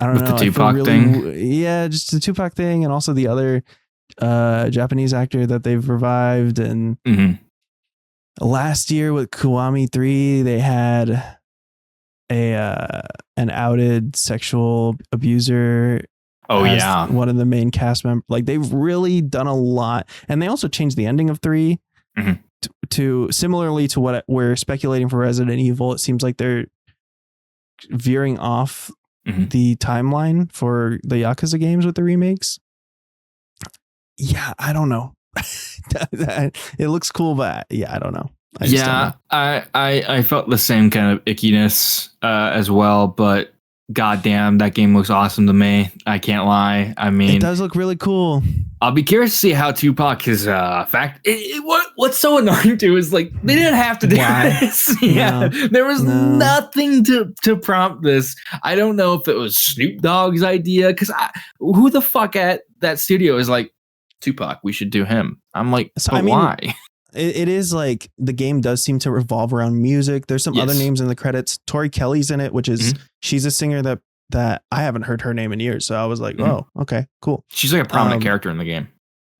I don't know. With the Tupac thing? Yeah, just the Tupac thing, and also the other Japanese actor that they've revived. And last year with Kiwami 3, they had an outed sexual abuser. Oh yeah, one of the main cast members. Like, they've really done a lot, and they also changed the ending of 3 to similarly to what we're speculating for Resident Evil. It seems like they're veering off the timeline for the Yakuza games with the remakes. Yeah, I don't know. It looks cool, but yeah, I don't know. I felt the same kind of ickiness as well, but goddamn, that game looks awesome to me. I can't lie. I mean, it does look really cool. I'll be curious to see how Tupac is what's so annoying too is like they didn't have to do this. Yeah, there was nothing to prompt this. I don't know if it was Snoop Dogg's idea, because who the fuck at that studio is like, Tupac, we should do him. I'm like, why? It is like the game does seem to revolve around music. There's some other names in the credits. Tori Kelly's in it, which is she's a singer that I haven't heard her name in years. So I was like, oh, okay, cool. She's like a prominent character in the game.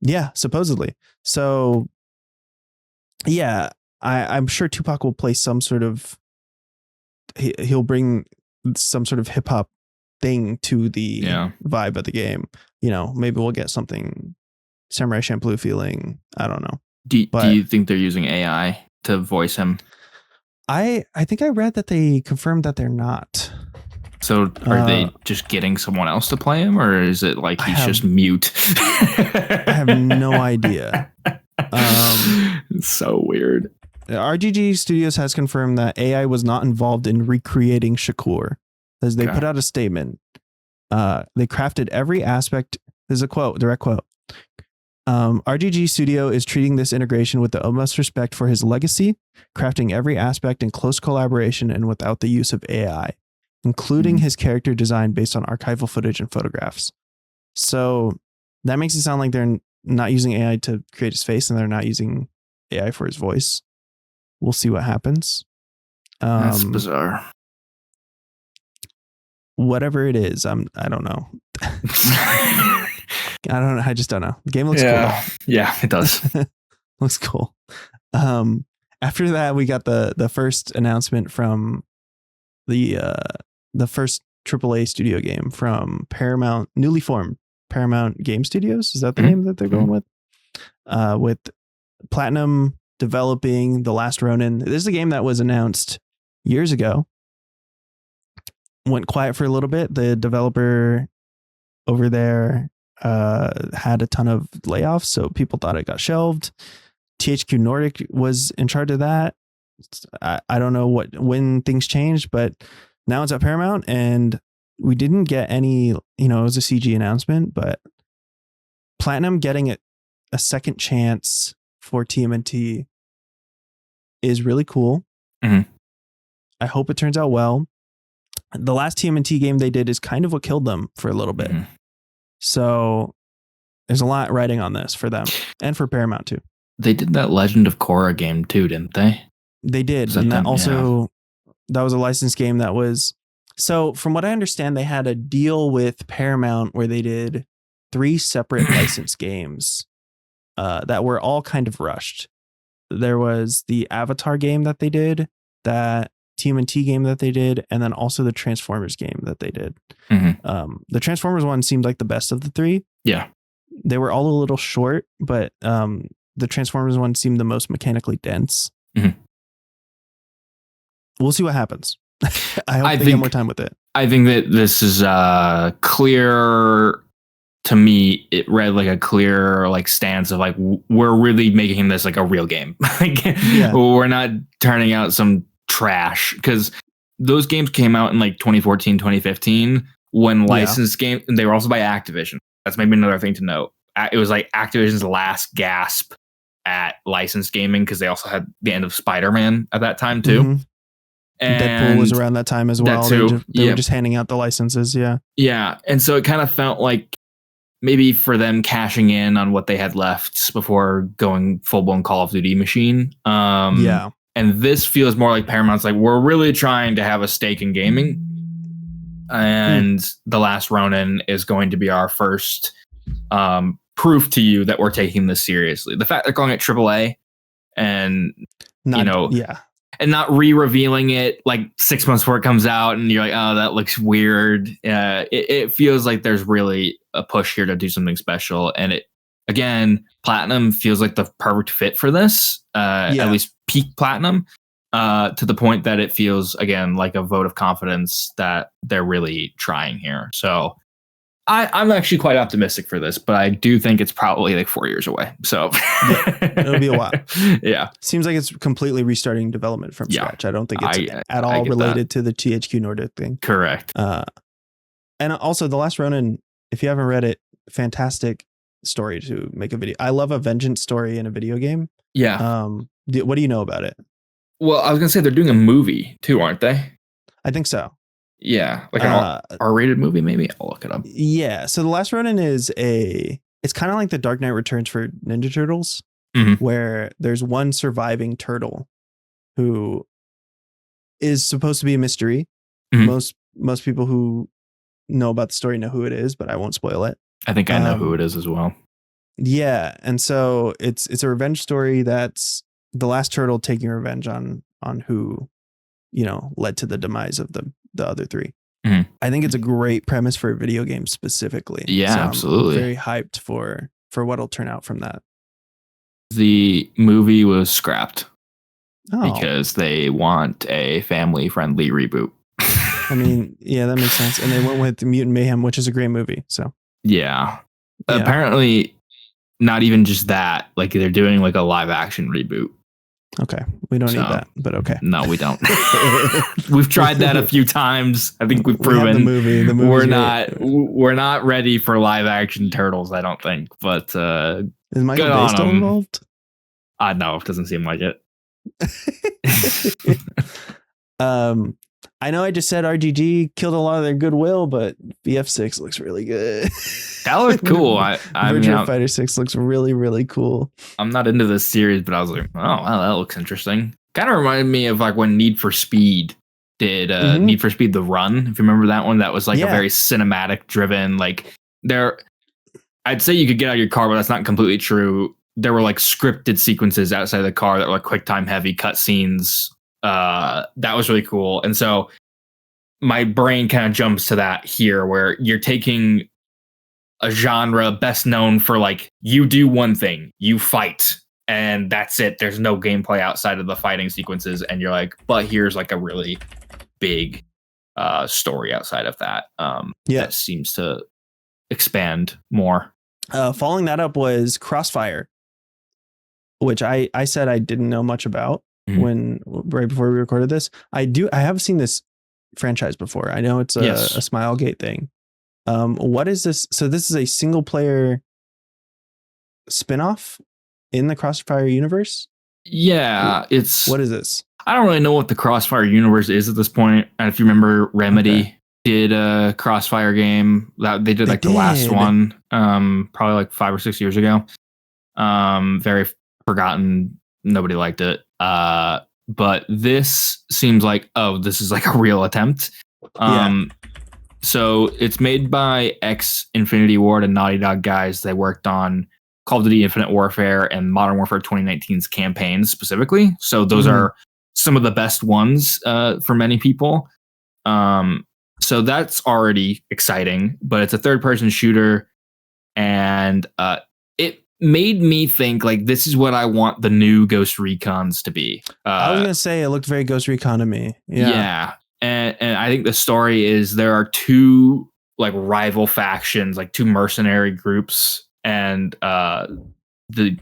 Yeah, supposedly. So yeah, I'm sure Tupac will play some sort of, he'll bring some sort of hip hop thing to the vibe of the game. You know, maybe we'll get something Samurai Champloo feeling. I don't know. Do you think they're using AI to voice him? I think I read that they confirmed that they're not. So are they just getting someone else to play him, or is it like he's just mute? I have no idea. It's so weird. RGG Studios has confirmed that AI was not involved in recreating Shakur, as they put out a statement. They crafted every aspect. This is a quote, direct quote. RGG Studio is treating this integration with the utmost respect for his legacy, crafting every aspect in close collaboration and without the use of AI, including his character design based on archival footage and photographs. So that makes it sound like they're not using AI to create his face, and they're not using AI for his voice. We'll see what happens. That's bizarre. Whatever it is, I don't know. I just don't know. The game looks cool. Yeah, it does. Looks cool. After that, we got the first announcement from the first AAA studio game from Paramount, newly formed Paramount Game Studios. Is that the name that they're going with? With Platinum developing The Last Ronin. This is a game that was announced years ago. Went quiet for a little bit. The developer over there had a ton of layoffs, so people thought it got shelved. THQ Nordic was in charge of that. I don't know when things changed, but now it's at Paramount, and we didn't get any, it was a CG announcement, but Platinum getting a second chance for TMNT is really cool. I hope it turns out well. The last TMNT game they did is kind of what killed them for a little bit. So there's a lot riding on this for them and for Paramount too. They did that Legend of Korra game too, didn't they? They did. And that also, that was a licensed game that was, so from what I understand, they had a deal with Paramount where they did 3 separate licensed games that were all kind of rushed. There was the Avatar game that they did, that TMNT game that they did, and then also the Transformers game that they did. The Transformers one seemed like the best of the 3. Yeah. They were all a little short, but the Transformers one seemed the most mechanically dense. We'll see what happens. I hope they get more time with it. I think that this is clear to me, it read like a clear like stance of like we're really making this like a real game. Like we're not turning out some trash, because those games came out in like 2014, 2015 when licensed game. They were also by Activision. That's maybe another thing to note. It was like Activision's last gasp at licensed gaming, because they also had the end of Spider-Man at that time too. Mm-hmm. And Deadpool was around that time as well. They were just handing out the licenses. Yeah. And so it kind of felt like maybe for them cashing in on what they had left before going full-blown Call of Duty machine. And this feels more like Paramount's like, we're really trying to have a stake in gaming. And The Last Ronin is going to be our first proof to you that we're taking this seriously. The fact they're calling it AAA and, and not re-revealing it like 6 months before it comes out, and you're like, oh, that looks weird. It feels like there's really a push here to do something special. And it, again, Platinum feels like the perfect fit for this, at least peak Platinum, to the point that it feels, again, like a vote of confidence that they're really trying here. So I'm actually quite optimistic for this, but I do think it's probably like 4 years away. So it'll be a while. Yeah. Seems like it's completely restarting development from scratch. I don't think it's at all related to the THQ Nordic thing. Correct. And also The Last Ronin, if you haven't read it, fantastic story to make a video. I love a vengeance story in a video game. Yeah. What do you know about it? Well, I was going to say they're doing a movie too, aren't they? I think so. Yeah, like an R-rated movie, maybe. I'll look it up. Yeah, so The Last Ronin it's kind of like the Dark Knight Returns for Ninja Turtles, where there's one surviving turtle who is supposed to be a mystery. Most people who know about the story know who it is, but I won't spoil it. I think I know who it is as well. Yeah, and so it's a revenge story that's the last turtle taking revenge on who, led to the demise of the other three. I think it's a great premise for a video game specifically. Yeah, so absolutely. I'm very hyped for what'll turn out from that. The movie was scrapped because they want a family-friendly reboot. I mean, yeah, that makes sense. And they went with Mutant Mayhem, which is a great movie. So yeah. Apparently not even just that, like they're doing like a live action reboot. Okay. We don't need that, but okay. No, we don't. We've tried that a few times. I think we've proven the movie we're not ready for live action Turtles, I don't think. But is Michael Bay still involved? No, it doesn't seem like it. I know I just said RGG killed a lot of their goodwill, but BF6 looks really good. That looked cool. Virtua Fighter 6 looks really, really cool. I'm not into this series, but I was like, oh, wow, that looks interesting. Kind of reminded me of like when Need for Speed did Need for Speed The Run. If you remember that one, that was like a very cinematic driven, like I'd say you could get out of your car, but that's not completely true. There were like scripted sequences outside of the car that were like quick time heavy cutscenes. That was really cool. And so my brain kind of jumps to that here, where you're taking a genre best known for like, you do one thing, you fight, and that's it. There's no gameplay outside of the fighting sequences. And you're like, but here's like a really big story outside of that. That seems to expand more. Following that up was Crossfire, which I said I didn't know much about right before we recorded this. I have seen this franchise before. I know it's a Smilegate thing. What is this? So this is a single player spinoff in the Crossfire universe? Yeah, what is this? I don't really know what the Crossfire universe is at this point. And if you remember, Remedy did a Crossfire game that they did the last one, probably like 5 or 6 years ago. Very forgotten. Nobody liked it. But this seems like, this is like a real attempt. So it's made by ex-Infinity Ward and Naughty Dog guys. They worked on Call of Duty Infinite Warfare and Modern Warfare 2019's campaigns specifically. So those are some of the best ones for many people. So that's already exciting, but it's a third-person shooter, and it made me think like, this is what I want the new Ghost Recons to be. I was gonna say it looked very Ghost Recon to me. Yeah. And I think the story is there are two like rival factions, like two mercenary groups, and the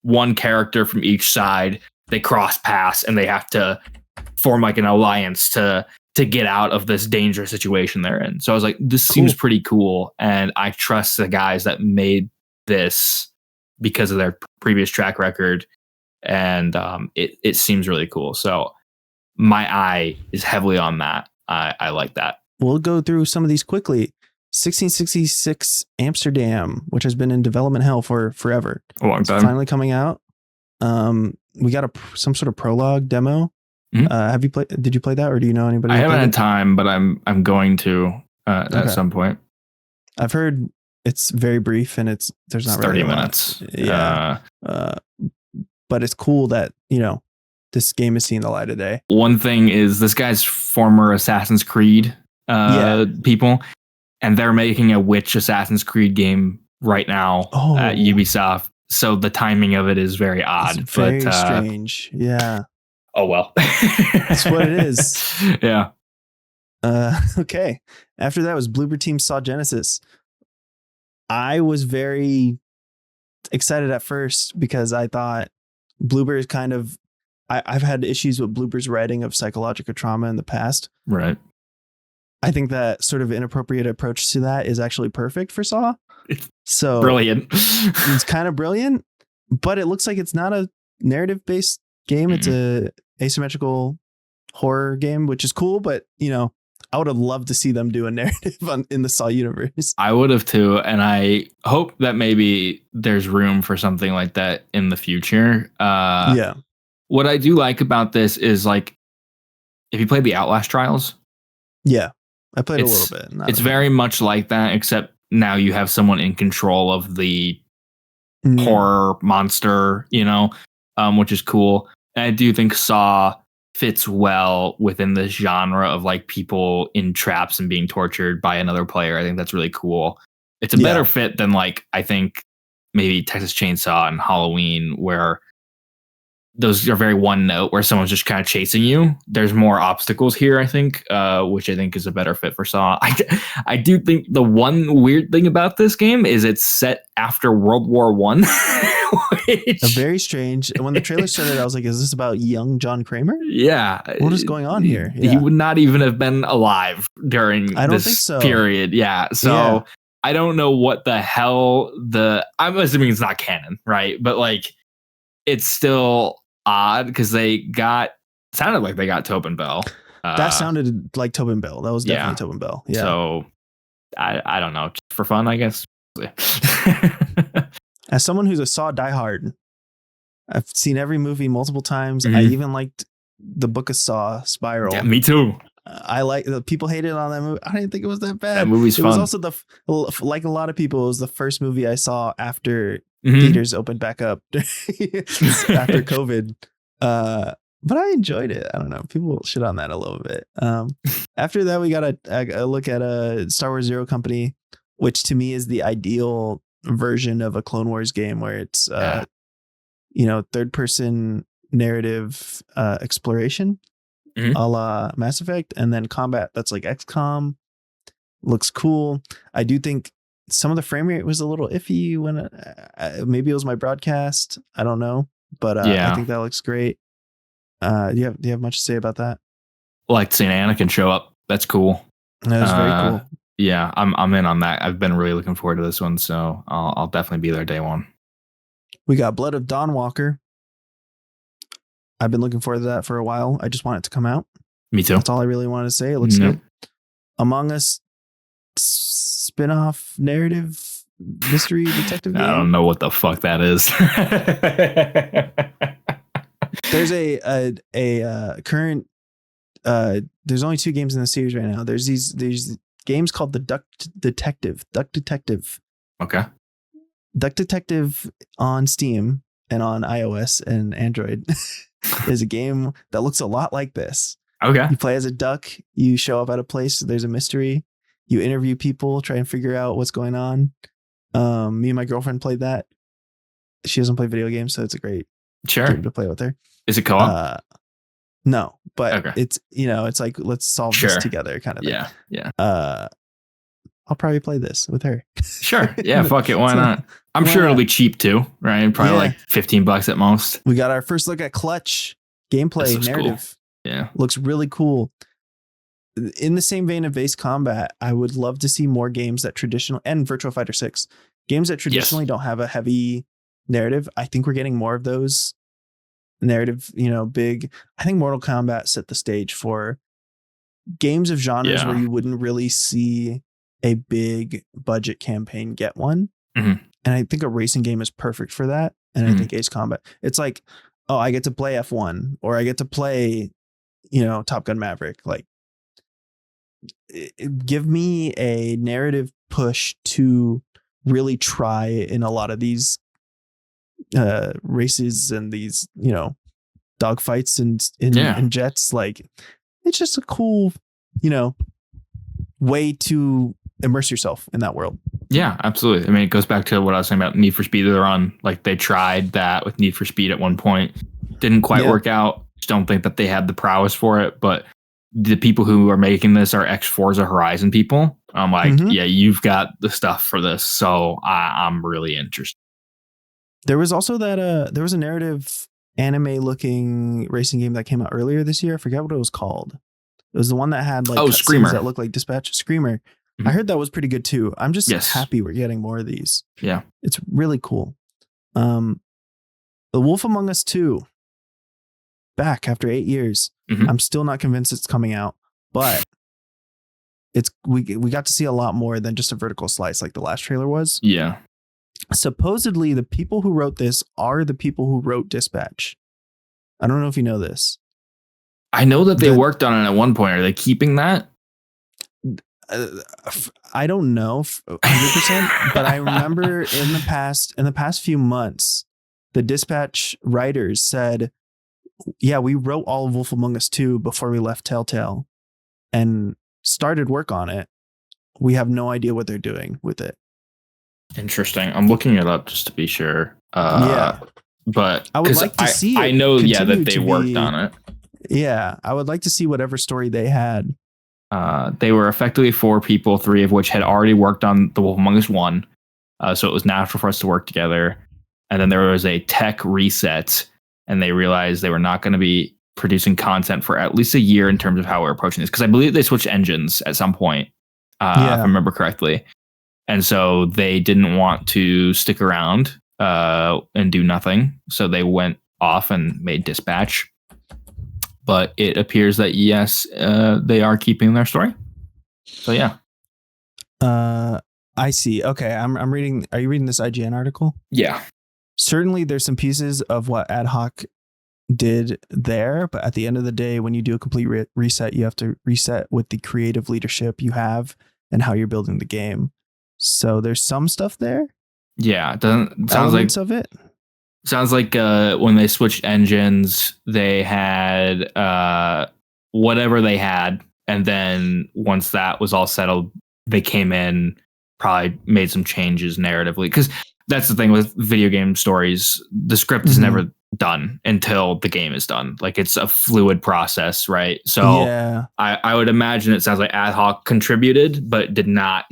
one character from each side, they cross paths and they have to form like an alliance to get out of this dangerous situation they're in. So I was like, this seems pretty cool, and I trust the guys that made this because of their previous track record, and it seems really cool. So my eye is heavily on that. I like that. We'll go through some of these quickly. 1666 Amsterdam, which has been in development hell for forever. A long time. It's finally coming out. We got some sort of prologue demo. Mm-hmm. Did you play that, or do you know anybody? I haven't had time, but I'm going to at some point. I've heard it's very brief and there's not 30 really minutes. Yeah. But it's cool that, this game is seeing the light of day. One thing is this guy's former Assassin's Creed people, and they're making a witch Assassin's Creed game right now at Ubisoft. So the timing of it is very odd. It's very strange. Yeah. Oh, well. That's what it is. Yeah. Okay. After that was Bloober Team Saw Genesis. I was very excited at first because I thought Bloober is kind of... I've had issues with Bloober's writing of psychological trauma in the past. Right. I think that sort of inappropriate approach to that is actually perfect for Saw. So brilliant. It's kind of brilliant, but it looks like it's not a narrative-based game. Mm-hmm. It's a asymmetrical horror game, which is cool, but I would have loved to see them do a narrative in the Saw universe. I would have too, and I hope that maybe there's room for something like that in the future. Yeah. What I do like about this is, like, if you played the Outlast Trials. Yeah, I played a little bit. It's very much like that, except now you have someone in control of the horror monster, which is cool. And I do think Saw fits well within this genre of like people in traps and being tortured by another player. I think that's really cool. It's a better fit than, like, I think maybe Texas Chainsaw and Halloween, where those are very one note, where someone's just kind of chasing you. There's more obstacles here, I think, which I think is a better fit for Saw. I do think the one weird thing about this game is it's set after World War One. Very strange. And when the trailer started, I was like, is this about young John Kramer? Yeah. What is going on here? He would not even have been alive during this period. Yeah. So I don't know what the hell I'm assuming it's not canon, right? But, like, it's still odd because sounded like they got Tobin Bell. That sounded like Tobin Bell. That was definitely Tobin Bell. Yeah. So I don't know, just for fun, I guess. As someone who's a Saw diehard, I've seen every movie multiple times. Mm-hmm. I even liked the Book of Saw Spiral. Yeah, me too. I like the people hated on that movie. I didn't think it was that bad. That movie's fun. It was also like a lot of people, it was the first movie I saw after theaters opened back up after COVID. But I enjoyed it. I don't know. People shit on that a little bit. After that, we got a look at a Star Wars Zero Company, which to me is the ideal version of a Clone Wars game, where it's third person narrative exploration, a la Mass Effect, and then combat that's like XCOM. Looks cool. I do think some of the frame rate was a little iffy when maybe it was my broadcast. I don't know, but I think that looks great. Do you have much to say about that? Like seeing Anakin show up. That's cool. That was very cool. Yeah, I'm in on that. I've been really looking forward to this one, so I'll definitely be there day one. We got Blood of Dawnwalker. I've been looking forward to that for a while. I just want it to come out. Me too. That's all I really wanted to say. It looks good. Among Us spin-off narrative mystery detective game. I don't know what the fuck that is. There's a current there's only 2 games in the series right now. There's these games called the Duck Detective. Okay. Duck Detective on Steam and on iOS and Android is a game that looks a lot like this. Okay. You play as a duck, you show up at a place, there's a mystery, you interview people, try and figure out what's going on. Me and my girlfriend played that. She doesn't play video games, so it's a great game to play with her. Is it co-op? No, but it's it's like, let's solve this together kind of thing. Yeah. I'll probably play this with her. Sure. Yeah. Fuck it. Why not? I'm sure it'll be cheap too, right? Probably like $15 at most. We got our first look at Clutch gameplay narrative. Cool. Yeah. Looks really cool. In the same vein of Ace Combat, I would love to see more games that traditional and Virtua Fighter 6 games that traditionally don't have a heavy narrative. I think we're getting more of those narrative, big. I think Mortal Kombat set the stage for games of genres where you wouldn't really see a big budget campaign get one. Mm-hmm. And I think a racing game is perfect for that. And I think Ace Combat, it's like, oh, I get to play F1 or I get to play, Top Gun Maverick. Like, give me a narrative push to really try in a lot of these races and these, dogfights and jets. Like, it's just a cool, way to immerse yourself in that world. Yeah, absolutely. I mean, it goes back to what I was saying about Need for Speed they're on. Like, they tried that with Need for Speed at one point. Didn't quite work out. Just don't think that they had the prowess for it. But the people who are making this are ex-Forza Horizon people. I'm like, yeah, you've got the stuff for this. So I'm really interested. There was also there was a narrative anime-looking racing game that came out earlier this year. I forget what it was called. It was the one that had like Screamer that looked like Dispatch. Screamer. I heard that was pretty good too. I'm just happy we're getting more of these. Yeah. It's really cool. The Wolf Among Us 2 back after 8 years. I'm still not convinced it's coming out, but we got to see a lot more than just a vertical slice like the last trailer was. Yeah. Supposedly the people who wrote this are the people who wrote Dispatch. I don't know if you know this. I know that they worked on it at one point. Are they keeping that? I don't know 100%, but I remember in the past few months, the Dispatch writers said, yeah, we wrote all of Wolf Among Us 2 before we left Telltale and started work on it. We have no idea what they're doing with it. Interesting. I'm looking it up just to be sure. But I would like to see I know, that they worked on it. Yeah, I would like to see whatever story they had. They were effectively 4 people, 3 of which had already worked on The Wolf Among Us 1. So it was natural for us to work together. And then there was a tech reset, and they realized they were not going to be producing content for at least a year in terms of how we're approaching this. Because I believe they switched engines at some point, if I remember correctly. And so they didn't want to stick around and do nothing. So they went off and made Dispatch. But it appears that, yes, they are keeping their story. So, yeah. I see. Okay, I'm reading. Are you reading this IGN article? Yeah. Certainly, there's some pieces of what Ad Hoc did there. But at the end of the day, when you do a complete reset, you have to reset with the creative leadership you have and how you're building the game. So there's some stuff there. Yeah. Sounds like when they switched engines, they had whatever they had. And then once that was all settled, they came in, probably made some changes narratively. Because that's the thing with video game stories. The script is never done until the game is done. Like, it's a fluid process, right? So I would imagine it sounds like Ad Hoc contributed, but did not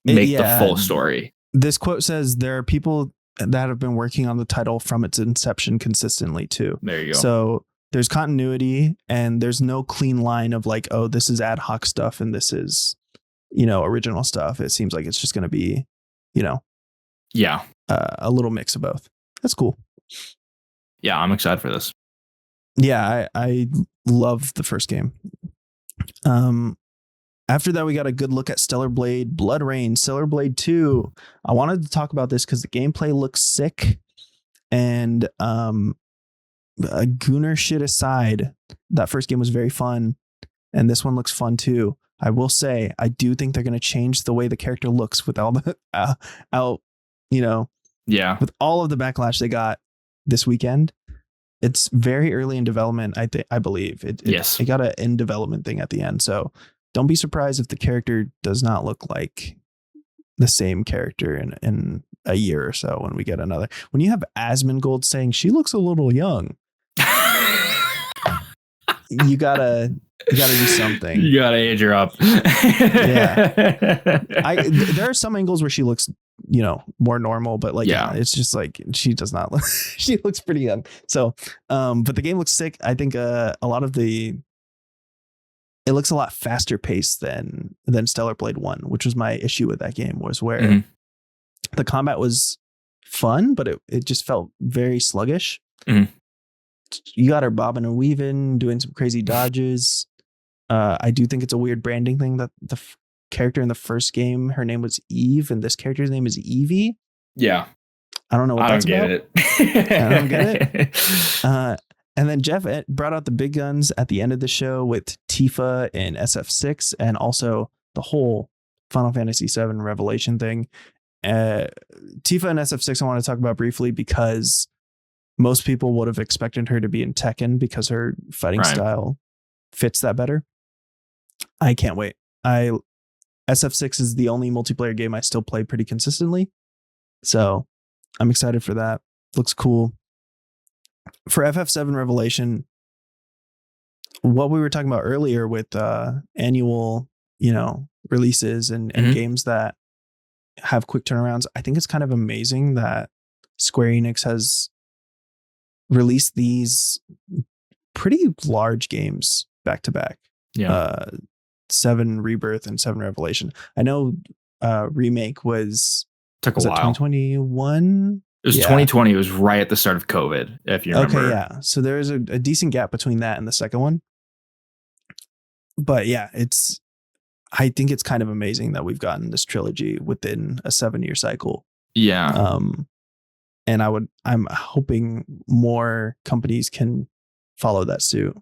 make the full story. This quote says there are people that have been working on the title from its inception consistently too. There you go. So there's continuity, and there's no clean line of like, oh, this is Ad Hoc stuff and this is, original stuff. It seems like it's just going to be, a little mix of both. That's cool. Yeah, I'm excited for this. Yeah, I love the first game. After that, we got a good look at Stellar Blade Blood Rain, Stellar Blade 2. I wanted to talk about this because the gameplay looks sick. And Gooner shit aside, that first game was very fun. And this one looks fun too. I will say, I do think they're going to change the way the character looks with all the with all of the backlash they got this weekend. It's very early in development. I believe it got an in development thing at the end. So don't be surprised if the character does not look like the same character in a year or so when we get another. When you have Asmongold saying she looks a little young. you gotta do something. You gotta age her up. Yeah. There are some angles where she looks, more normal, but like, Yeah. it's just like she does not look, she looks pretty young. So, but the game looks sick. I think a lot of it looks a lot faster paced than Stellar Blade 1, which was my issue with that game, was where the combat was fun, but it just felt very sluggish. You got her bobbing and weaving, doing some crazy dodges. I do think it's a weird branding thing that the character in the first game, her name was Eve, and this character's name is Evie. Yeah. I don't know what that's about. I don't get it. And then Jeff brought out the big guns at the end of the show with Tifa and SF6, and also the whole Final Fantasy VII Revelation thing. Tifa and SF6 I want to talk about briefly because most people would have expected her to be in Tekken because her fighting style fits that better. I can't wait. SF6 is the only multiplayer game I still play pretty consistently. So I'm excited for that. Looks cool. For FF7 Revelation, what we were talking about earlier with annual, releases and games that have quick turnarounds, I think it's kind of amazing that Square Enix has released these pretty large games back to back. Yeah. 7 Rebirth and 7 Revelation. I know Remake took a while. 2021? It was 2020. It was right at the start of COVID, if you remember. Okay, yeah. So there's a decent gap between that and the second one. But yeah, I think it's kind of amazing that we've gotten this trilogy within a 7-year cycle. Yeah. And I'm hoping more companies can follow that suit.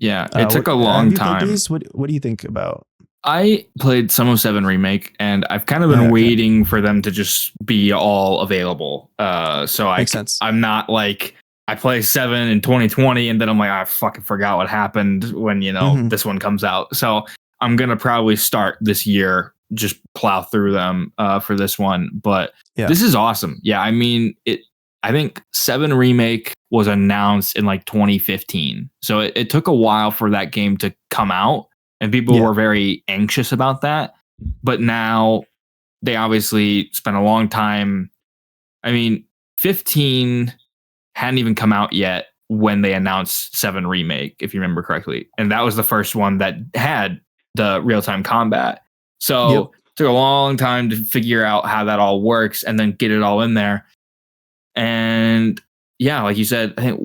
Yeah, it took a long time. What do you think about? I played some of 7 Remake, and I've kind of been waiting for them to just be all available. So Makes sense. I'm not like I play 7 in 2020, and then I'm like, I fucking forgot what happened when this one comes out. So I'm gonna probably start this year, just plow through them for this one. But this is awesome. Yeah, I mean it. I think 7 Remake was announced in like 2015. So it took a while for that game to come out, and people were very anxious about that. But now they obviously spent a long time. I mean, 15 hadn't even come out yet when they announced 7 Remake, if you remember correctly. And that was the first one that had the real-time combat. So it took a long time to figure out how that all works and then get it all in there. And yeah, like you said, I think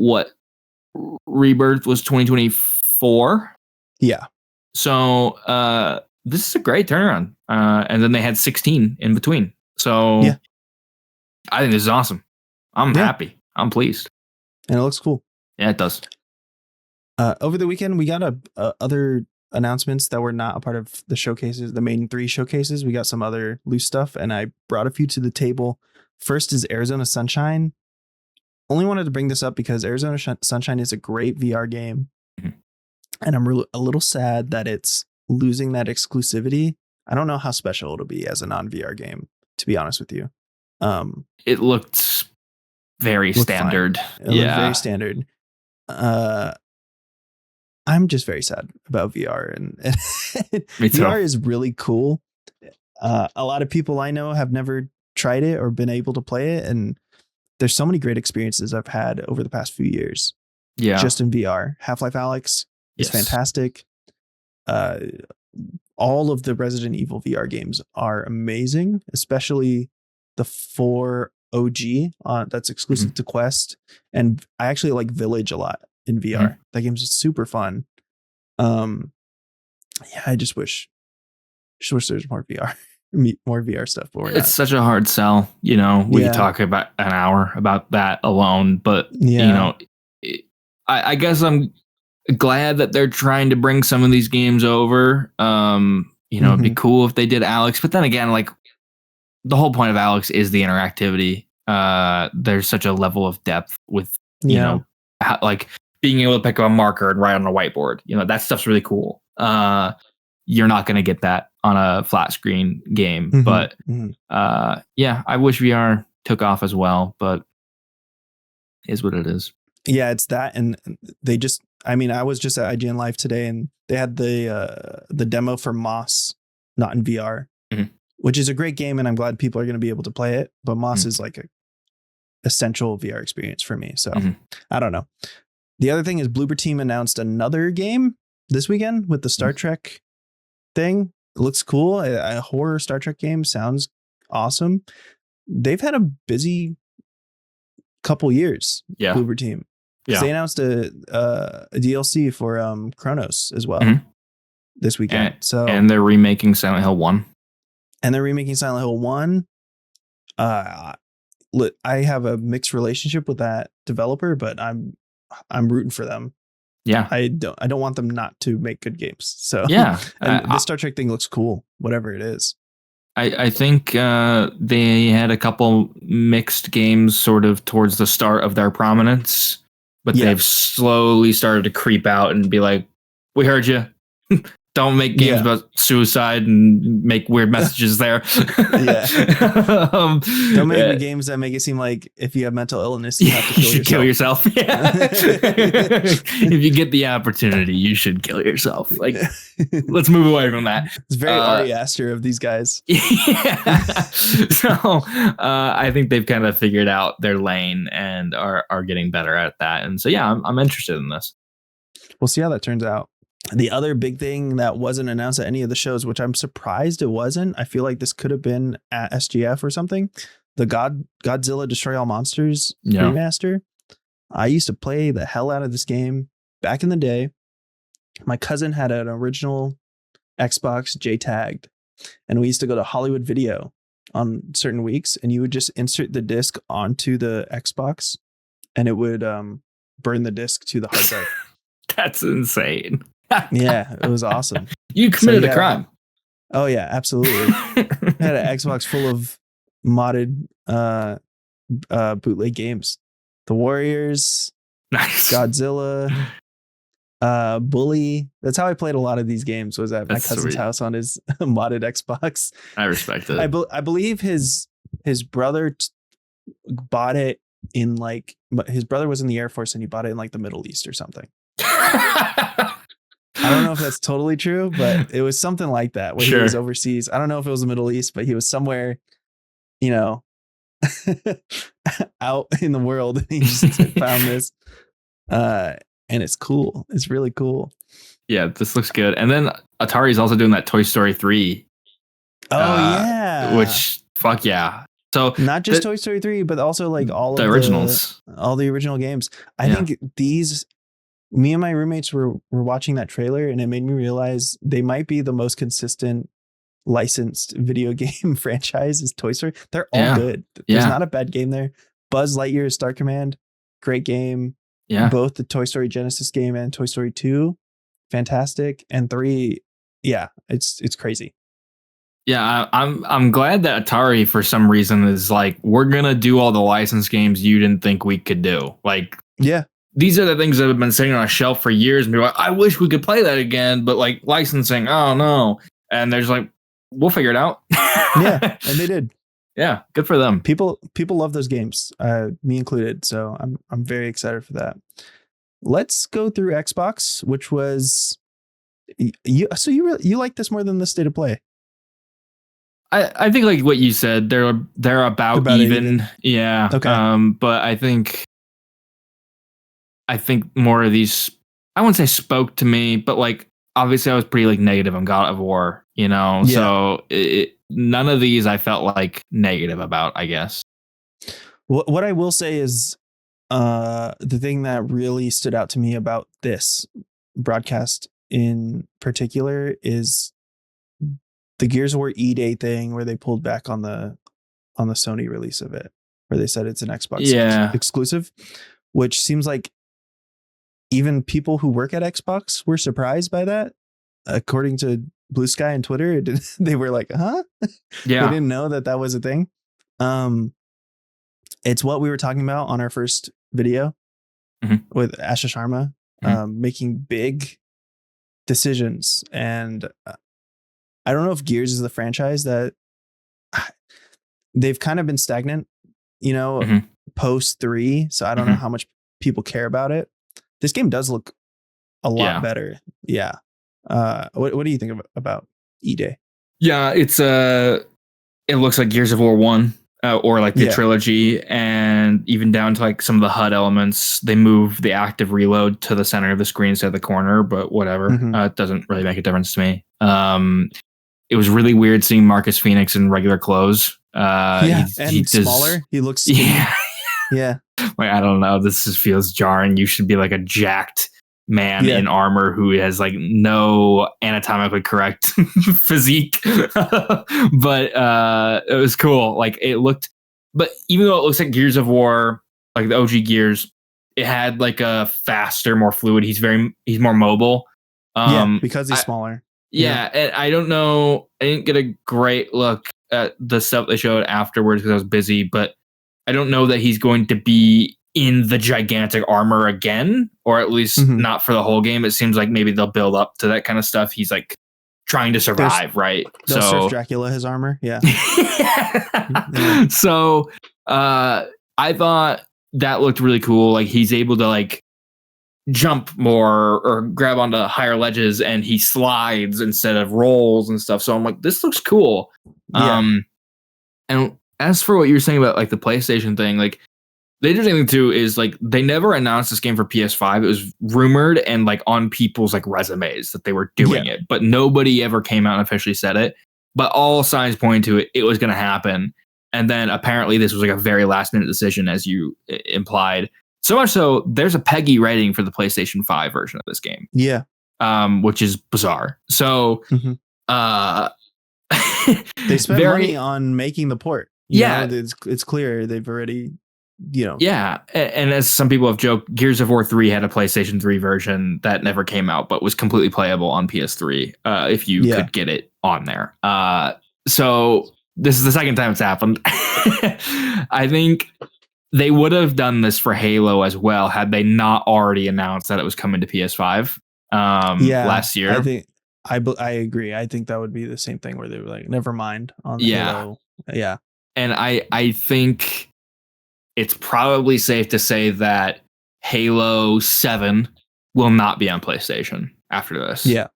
Rebirth was 2024. Yeah. So this is a great turnaround. And then they had 16 in between. So I think this is awesome. I'm happy. I'm pleased. And it looks cool. Yeah, it does. Over the weekend, we got other announcements that were not a part of the showcases, the main 3 showcases. We got some other loose stuff, and I brought a few to the table. First is Arizona Sunshine. Only wanted to bring this up because Arizona Sunshine is a great VR game. And I'm a little sad that it's losing that exclusivity. I don't know how special it'll be as a non-VR game, to be honest with you. It looked very standard. It looked very standard. I'm just very sad about VR. And VR is really cool. A lot of people I know have never tried it or been able to play it, and there's so many great experiences I've had over the past few years just in VR. Half-Life Alyx is fantastic. All of the Resident Evil VR games are amazing, especially the 4 OG that's exclusive to Quest, and I actually like Village a lot in VR. That game's just super fun. I just wish there's more VR. More VR stuff, but it's such a hard sell. We could talk about an hour about that alone, but I guess I'm glad that they're trying to bring some of these games over. It'd be cool if they did Alyx, but then again, like the whole point of Alyx is the interactivity. There's such a level of depth with like being able to pick up a marker and write on a whiteboard. That stuff's really cool. You're not going to get that on a flat screen game. But I wish VR took off as well, but it is what it is. Yeah, it's that. And they just, I mean, I was just at IGN Live today, and they had the demo for Moss, not in VR, which is a great game, and I'm glad people are going to be able to play it. But Moss is like a essential VR experience for me. So I don't know. The other thing is Bloober Team announced another game this weekend with the Star Trek thing. It looks cool. A horror Star Trek game sounds awesome. They've had a busy couple years. Bloober Team. Yeah. They announced a DLC for Chronos as well this weekend. And they're remaking Silent Hill 1. And they're remaking Silent Hill 1. I have a mixed relationship with that developer, but I'm rooting for them. Yeah. I don't want them not to make good games. So yeah. And the Star Trek thing looks cool, whatever it is. I think they had a couple mixed games sort of towards the start of their prominence, but they've slowly started to creep out and be like, we heard you. Don't make games about suicide and make weird messages there. Don't make games that make it seem like if you have mental illness, you have to kill yourself. Yeah. If you get the opportunity, you should kill yourself. Like, let's move away from that. It's very Ari Aster of these guys. Yeah. So I think they've kind of figured out their lane and are getting better at that. And so, yeah, I'm interested in this. We'll see how that turns out. The other big thing that wasn't announced at any of the shows, which I'm surprised it wasn't, I feel like this could have been at SGF or something, the Godzilla Destroy All Monsters remaster. I used to play the hell out of this game back in the day. My cousin had an original Xbox JTAG'd, and we used to go to Hollywood Video on certain weeks, and you would just insert the disc onto the Xbox, and it would burn the disc to the hard drive. That's insane. Yeah, it was awesome. You committed a crime. Oh yeah, absolutely. I had an Xbox full of modded bootleg games. The Warriors, nice. Godzilla, Bully. That's how I played a lot of these games, was at my cousin's house on his modded Xbox. I respect it. I believe his brother bought it in his brother was in the Air Force and he bought it in like the Middle East or something. I don't know if that's totally true, but it was something like that where he was overseas. I don't know if it was the Middle East, but he was somewhere, out in the world. He just found this. And it's cool. It's really cool. Yeah, this looks good. And then Atari's also doing that Toy Story 3. Oh, yeah. Which, fuck yeah. So not just Toy Story 3, but also like all the of originals. All the original games. I think me and my roommates were watching that trailer, and it made me realize they might be the most consistent licensed video game franchise is Toy Story. They're all good. There's not a bad game there. Buzz Lightyear Star Command, great game. Yeah. Both the Toy Story Genesis game and Toy Story 2, fantastic. And 3, it's crazy. Yeah, I'm glad that Atari for some reason is like, we're gonna do all the licensed games you didn't think we could do. Like, these are the things that have been sitting on a shelf for years, and be like, I wish we could play that again, but like licensing, oh no. And there's like, we'll figure it out. Yeah, and they did. Yeah, good for them. People love those games, me included. So I'm very excited for that. Let's go through Xbox, which was you. So you like this more than the State of Play? I think like what you said, they're about even. Yeah. Okay. But I think more of these, I wouldn't say spoke to me, but like obviously I was pretty like negative on God of War, so none of these I felt like negative about, I guess. What I will say is the thing that really stood out to me about this broadcast in particular is the Gears of War E-Day thing where they pulled back on the Sony release of it, where they said it's an Xbox exclusive, which seems like even people who work at Xbox were surprised by that. According to Blue Sky and Twitter, they were like, huh? Yeah. They didn't know that was a thing. It's what we were talking about on our first video with Asha Sharma, making big decisions. And I don't know if Gears is the franchise that they've kind of been stagnant, post 3. So I don't know how much people care about it. This game does look a lot Yeah. better. Yeah. What do you think about E-Day? Yeah, it looks like Gears of War 1 or like the trilogy, and even down to like some of the HUD elements. They move the active reload to the center of the screen instead of the corner, but whatever. It doesn't really make a difference to me. It was really weird seeing Marcus Phoenix in regular clothes. He smaller. He looks skinny. Yeah. Like, I don't know. This just feels jarring. You should be like a jacked man in armor who has like no anatomically correct physique. But it was cool. Like it looked, but even though it looks like Gears of War, like the OG Gears, it had like a faster, more fluid. He's more mobile. Because he's smaller. Yeah, and I don't know. I didn't get a great look at the stuff they showed afterwards because I was busy, but I don't know that he's going to be in the gigantic armor again, or at least not for the whole game. It seems like maybe they'll build up to that kind of stuff. He's like trying to survive, right? They'll surf Dracula his armor. Yeah. So I thought that looked really cool. Like he's able to like jump more or grab onto higher ledges, and he slides instead of rolls and stuff. So I'm like, this looks cool. And as for what you were saying about like the PlayStation thing, like the interesting thing too is like they never announced this game for PS5. It was rumored and like on people's like resumes that they were doing it, but nobody ever came out and officially said it. But all signs pointed to it was going to happen. And then apparently this was like a very last minute decision, as you implied. So much so, there's a Peggy rating for the PlayStation 5 version of this game. Yeah. Which is bizarre. So they spent money on making the port. You know, it's clear they've already, Yeah. And as some people have joked, Gears of War 3 had a PlayStation 3 version that never came out, but was completely playable on PS3 if you could get it on there. So this is the second time it's happened. I think they would have done this for Halo as well had they not already announced that it was coming to PS5 last year. I think I agree. I think that would be the same thing where they were like, never mind on Halo. Yeah. And I think it's probably safe to say that Halo 7 will not be on PlayStation after this. Yeah.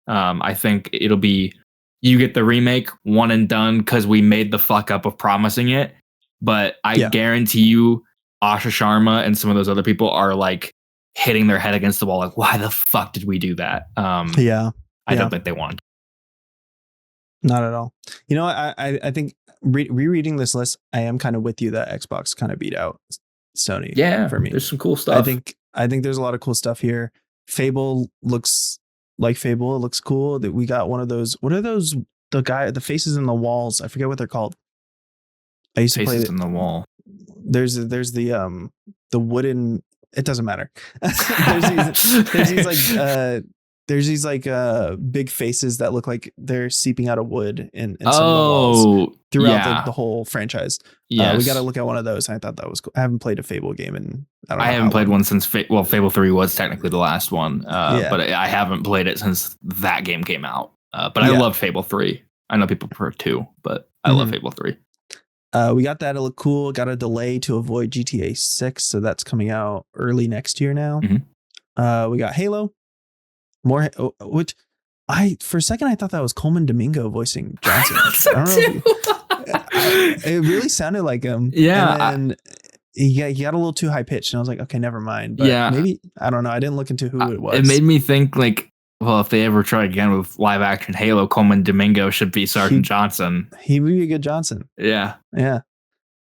I think it'll be, you get the remake, one and done, because we made the fuck up of promising it. But I guarantee you, Asha Sharma and some of those other people are like hitting their head against the wall. Like, why the fuck did we do that? I don't think they wanted. Not at all. You know, I think rereading this list, I am kind of with you that Xbox kind of beat out Sony. Yeah, for me, there's some cool stuff. I think there's a lot of cool stuff here. Fable looks like Fable. It looks cool. That we got one of those. What are those? The faces in the walls. I forget what they're called. I used to play in the wall. There's the wooden. It doesn't matter. There's these big faces that look like they're seeping out of wood in some of the walls throughout the whole franchise. Yes. We got to look at one of those. I thought that was cool. I haven't played a Fable game and I haven't played one since Fable 3 was technically the last one. But I haven't played it since that game came out. But I love Fable 3. I know people prefer 2, but I love Fable 3. We got that. It looked cool. Got a delay to avoid GTA 6, so that's coming out early next year now. We got Halo. More, which for a second I thought that was Coleman Domingo voicing Johnson. I don't know. It really sounded like him. Yeah. And he got a little too high pitched, and I was like, okay, never mind. But maybe, I don't know. I didn't look into who it was. It made me think like, well, if they ever try again with live action Halo, Coleman Domingo should be Sergeant Johnson. He would be a good Johnson. Yeah. Yeah.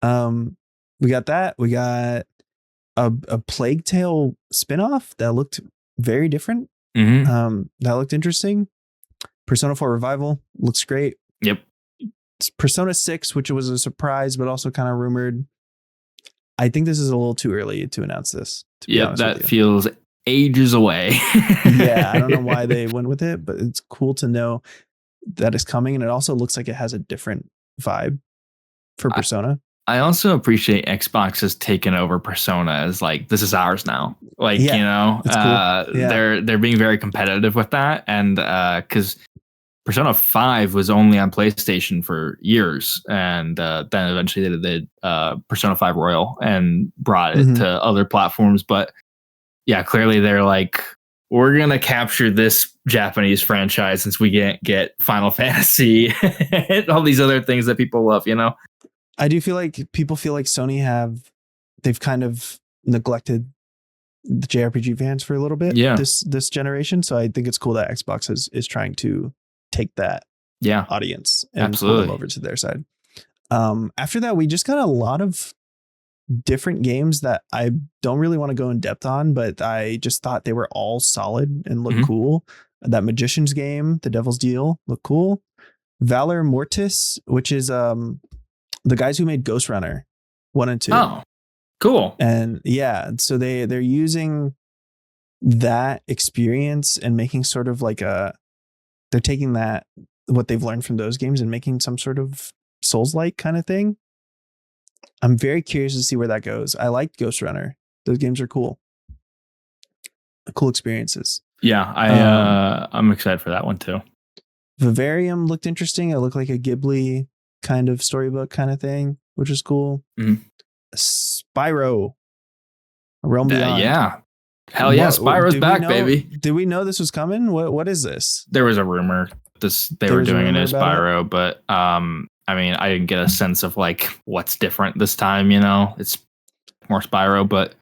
We got that. We got a Plague Tale spinoff that looked very different. That looked interesting. Persona 4 Revival looks great. Yep. Persona 6, which was a surprise, but also kind of rumored. I think this is a little too early to announce this. Yep, that feels ages away. Yeah, I don't know why they went with it, but it's cool to know that it's coming, and it also looks like it has a different vibe for Persona. I also appreciate Xbox has taken over Persona as like, this is ours now. Like, you know, cool. They're being very competitive with that. And because Persona 5 was only on PlayStation for years. And then eventually they did Persona 5 Royal and brought it to other platforms. But yeah, clearly they're like, we're gonna capture this Japanese franchise since we can't get Final Fantasy and all these other things that people love, I do feel like people feel like Sony they've kind of neglected the JRPG fans for a little bit Yeah. this generation. So I think it's cool that Xbox is trying to take that audience and pull them over to their side. After that, we just got a lot of different games that I don't really want to go in depth on, but I just thought they were all solid and looked cool. That Magician's game, The Devil's Deal, looked cool. Valor Mortis, which is the guys who made Ghost Runner 1 and 2. Oh, cool. And yeah, so they're using that experience and making sort of like they're taking that, what they've learned from those games, and making some sort of Souls-like kind of thing. I'm very curious to see where that goes. I like Ghost Runner. Those games are cool. Cool experiences. Yeah, I'm excited for that one too. Vivarium looked interesting. It looked like a Ghibli kind of storybook kind of thing, which is cool. Spyro, Realm Beyond. Yeah. Hell yeah, Spyro's back, baby. Did we know this was coming? What is this? There was a rumor they were doing it as Spyro, but I mean, I didn't get a sense of like what's different this time, It's more Spyro, but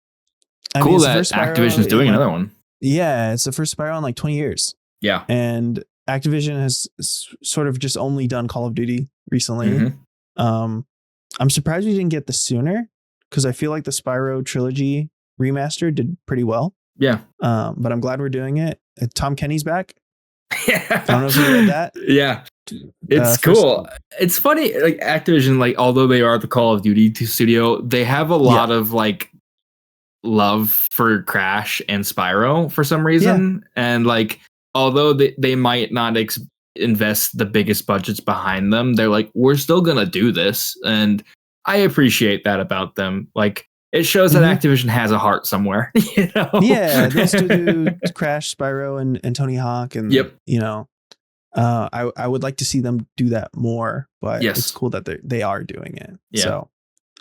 cool that Activision's doing another one. Yeah, it's the first Spyro in like 20 years. Yeah. And Activision has sort of just only done Call of Duty recently. I'm surprised we didn't get this sooner, because I feel like the Spyro trilogy remaster did pretty well. Yeah. But I'm glad we're doing it. Tom Kenny's back. Yeah. I don't know if you read that. Yeah. It's cool. It's funny, like Activision, like although they are the Call of Duty studio, they have a lot of like love for Crash and Spyro for some reason. And like, although they might not invest the biggest budgets behind them, they're like, we're still gonna do this, and I appreciate that about them. Like, it shows that Activision has a heart somewhere. Yeah, they still do Crash, Spyro, and Tony Hawk, and I would like to see them do that more, but it's cool that they are doing it. So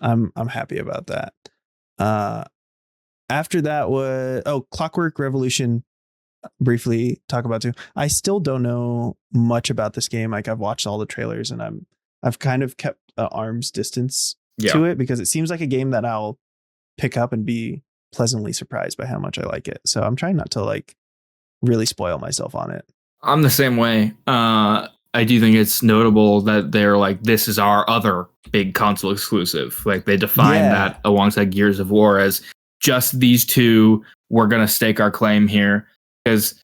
I'm happy about that. After that was Clockwork Revolution. Briefly talk about too. I still don't know much about this game. Like, I've watched all the trailers, and I've kind of kept an arm's distance to it, because it seems like a game that I'll pick up and be pleasantly surprised by how much I like it. So I'm trying not to like really spoil myself on it. I'm the same way. I do think it's notable that they're like, this is our other big console exclusive. Like, they define that alongside Gears of War as just these two. We're going to stake our claim here, because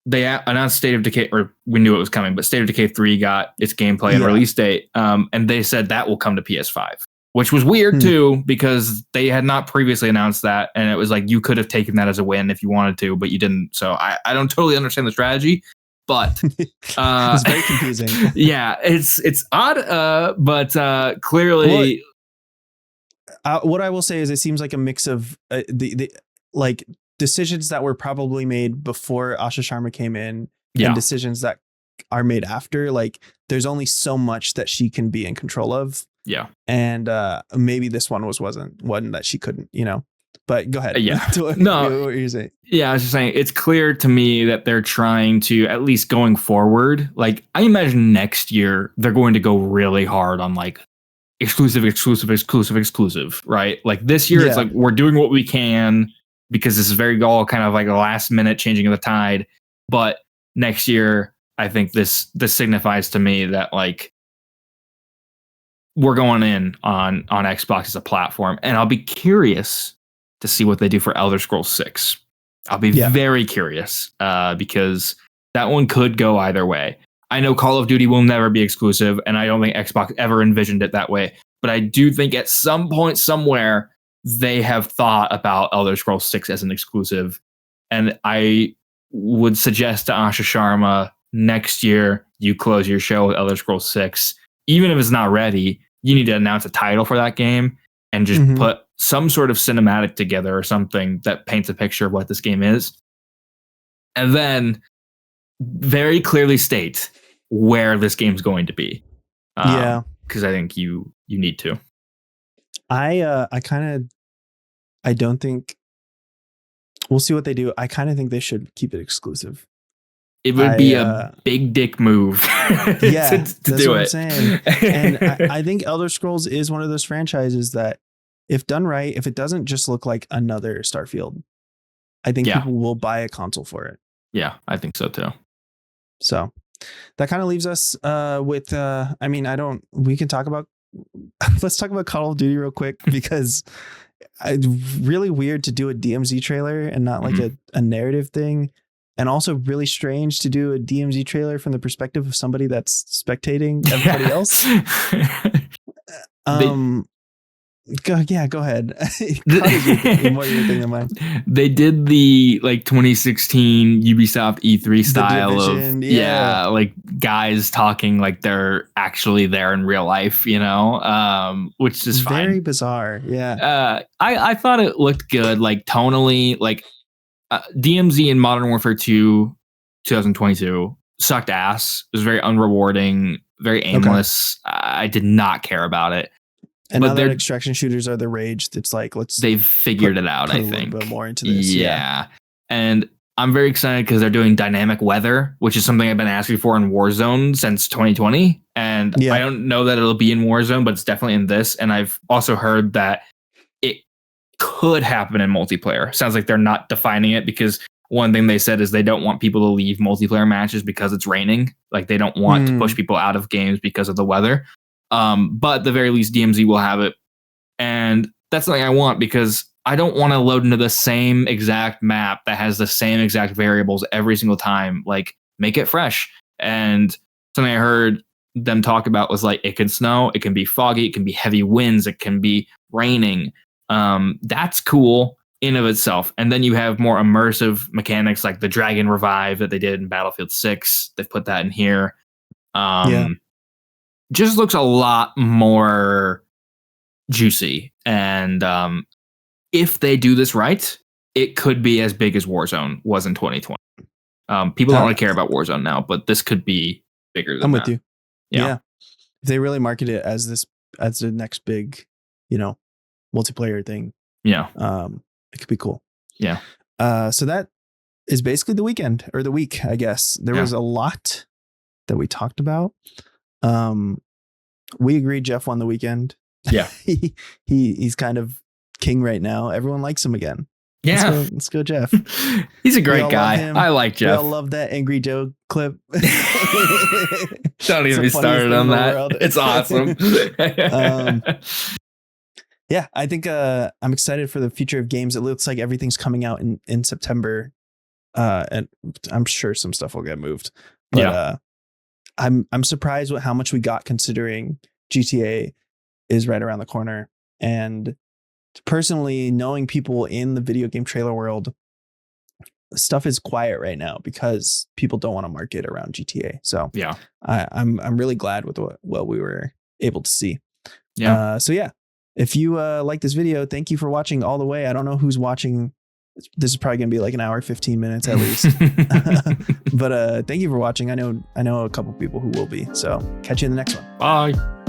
they announced State of Decay, or we knew it was coming, but State of Decay 3 got its gameplay and release date. And they said that will come to PS5, which was weird too, because they had not previously announced that. And it was like, you could have taken that as a win if you wanted to, but you didn't. So I don't totally understand the strategy, but it's very confusing. Yeah, it's odd, but clearly. What I will say is, it seems like a mix of the like decisions that were probably made before Asha Sharma came in, and decisions that are made after. Like, there's only so much that she can be in control of. Yeah. And maybe this one wasn't one that she couldn't, but go ahead. Yeah. No. What were you saying? Yeah, I was just saying, it's clear to me that they're trying to, at least going forward, like, I imagine next year they're going to go really hard on like exclusive, right? Like, this year it's like, we're doing what we can, because this is very all kind of like a last minute changing of the tide. But next year, I think this signifies to me that like, we're going in on Xbox as a platform, and I'll be curious to see what they do for Elder Scrolls 6. I'll be very curious, because that one could go either way. I know Call of Duty will never be exclusive, and I don't think Xbox ever envisioned it that way. But I do think at some point somewhere, they have thought about Elder Scrolls 6 as an exclusive. And I would suggest to Asha Sharma, next year, you close your show with Elder Scrolls 6. Even if it's not ready, you need to announce a title for that game and just put some sort of cinematic together or something that paints a picture of what this game is. And then very clearly state where this game's going to be. Because I think you need to. I don't think, We'll see what they do. I kind of think they should keep it exclusive. It would be a big dick move yeah, to that's do what I'm it. saying. And I think Elder Scrolls is one of those franchises that, if done right, if it doesn't just look like another Starfield, I think people will buy a console for it. Yeah, I think so too. So that kind of leaves us with, we can talk about, let's talk about Call of Duty real quick, because it's really weird to do a DMZ trailer and not like a narrative thing. And also really strange to do a DMZ trailer from the perspective of somebody that's spectating everybody else. Go ahead. More your thing than mine. They did the 2016 Ubisoft E3 style Division, of like guys talking like they're actually there in real life, which is fine. Very bizarre. Yeah. I thought it looked good, like tonally, like DMZ in Modern Warfare 2 2022 sucked ass. It was very unrewarding, very aimless. Okay. I did not care about it. And now that extraction shooters are the rage, it's like, they've figured it out, I think. A little bit more into this. Yeah. And I'm very excited because they're doing dynamic weather, which is something I've been asking for in Warzone since 2020. And I don't know that it'll be in Warzone, but it's definitely in this. And I've also heard that it could happen in multiplayer. Sounds like they're not defining it, because one thing they said is they don't want people to leave multiplayer matches because it's raining. Like, they don't want to push people out of games because of the weather. But at the very least, DMZ will have it. And that's something I want, because I don't want to load into the same exact map that has the same exact variables every single time. Like, make it fresh. And something I heard them talk about was like, it can snow, it can be foggy, it can be heavy winds, it can be raining. That's cool in of itself. And then you have more immersive mechanics like the Dragon Revive that they did in Battlefield 6. They've put that in here. Just looks a lot more juicy. And if they do this right, it could be as big as Warzone was in 2020. People don't really care about Warzone now, but this could be bigger than that. I'm with you. Yeah. If they really market it as the next big, multiplayer thing. Yeah. It could be cool. Yeah. So that is basically the weekend, or the week, I guess. There was a lot that we talked about. We agreed Jeff won the weekend. Yeah. He's kind of king right now. Everyone likes him again. Yeah. Let's go Jeff. He's a great guy. I like Jeff. We all love that Angry Joe clip. Don't even be started on that. It's awesome. Yeah, I think I'm excited for the future of games. It looks like everything's coming out in September. And I'm sure some stuff will get moved. But I'm surprised with how much we got, considering GTA is right around the corner. And personally, knowing people in the video game trailer world, stuff is quiet right now because people don't want to market around GTA. So yeah, I'm really glad with what we were able to see. Yeah. So yeah, if you like this video, thank you for watching all the way. I don't know who's watching. This is probably going to be like an hour, 15 minutes at least. But thank you for watching. I know a couple people who will be. So catch you in the next one. Bye.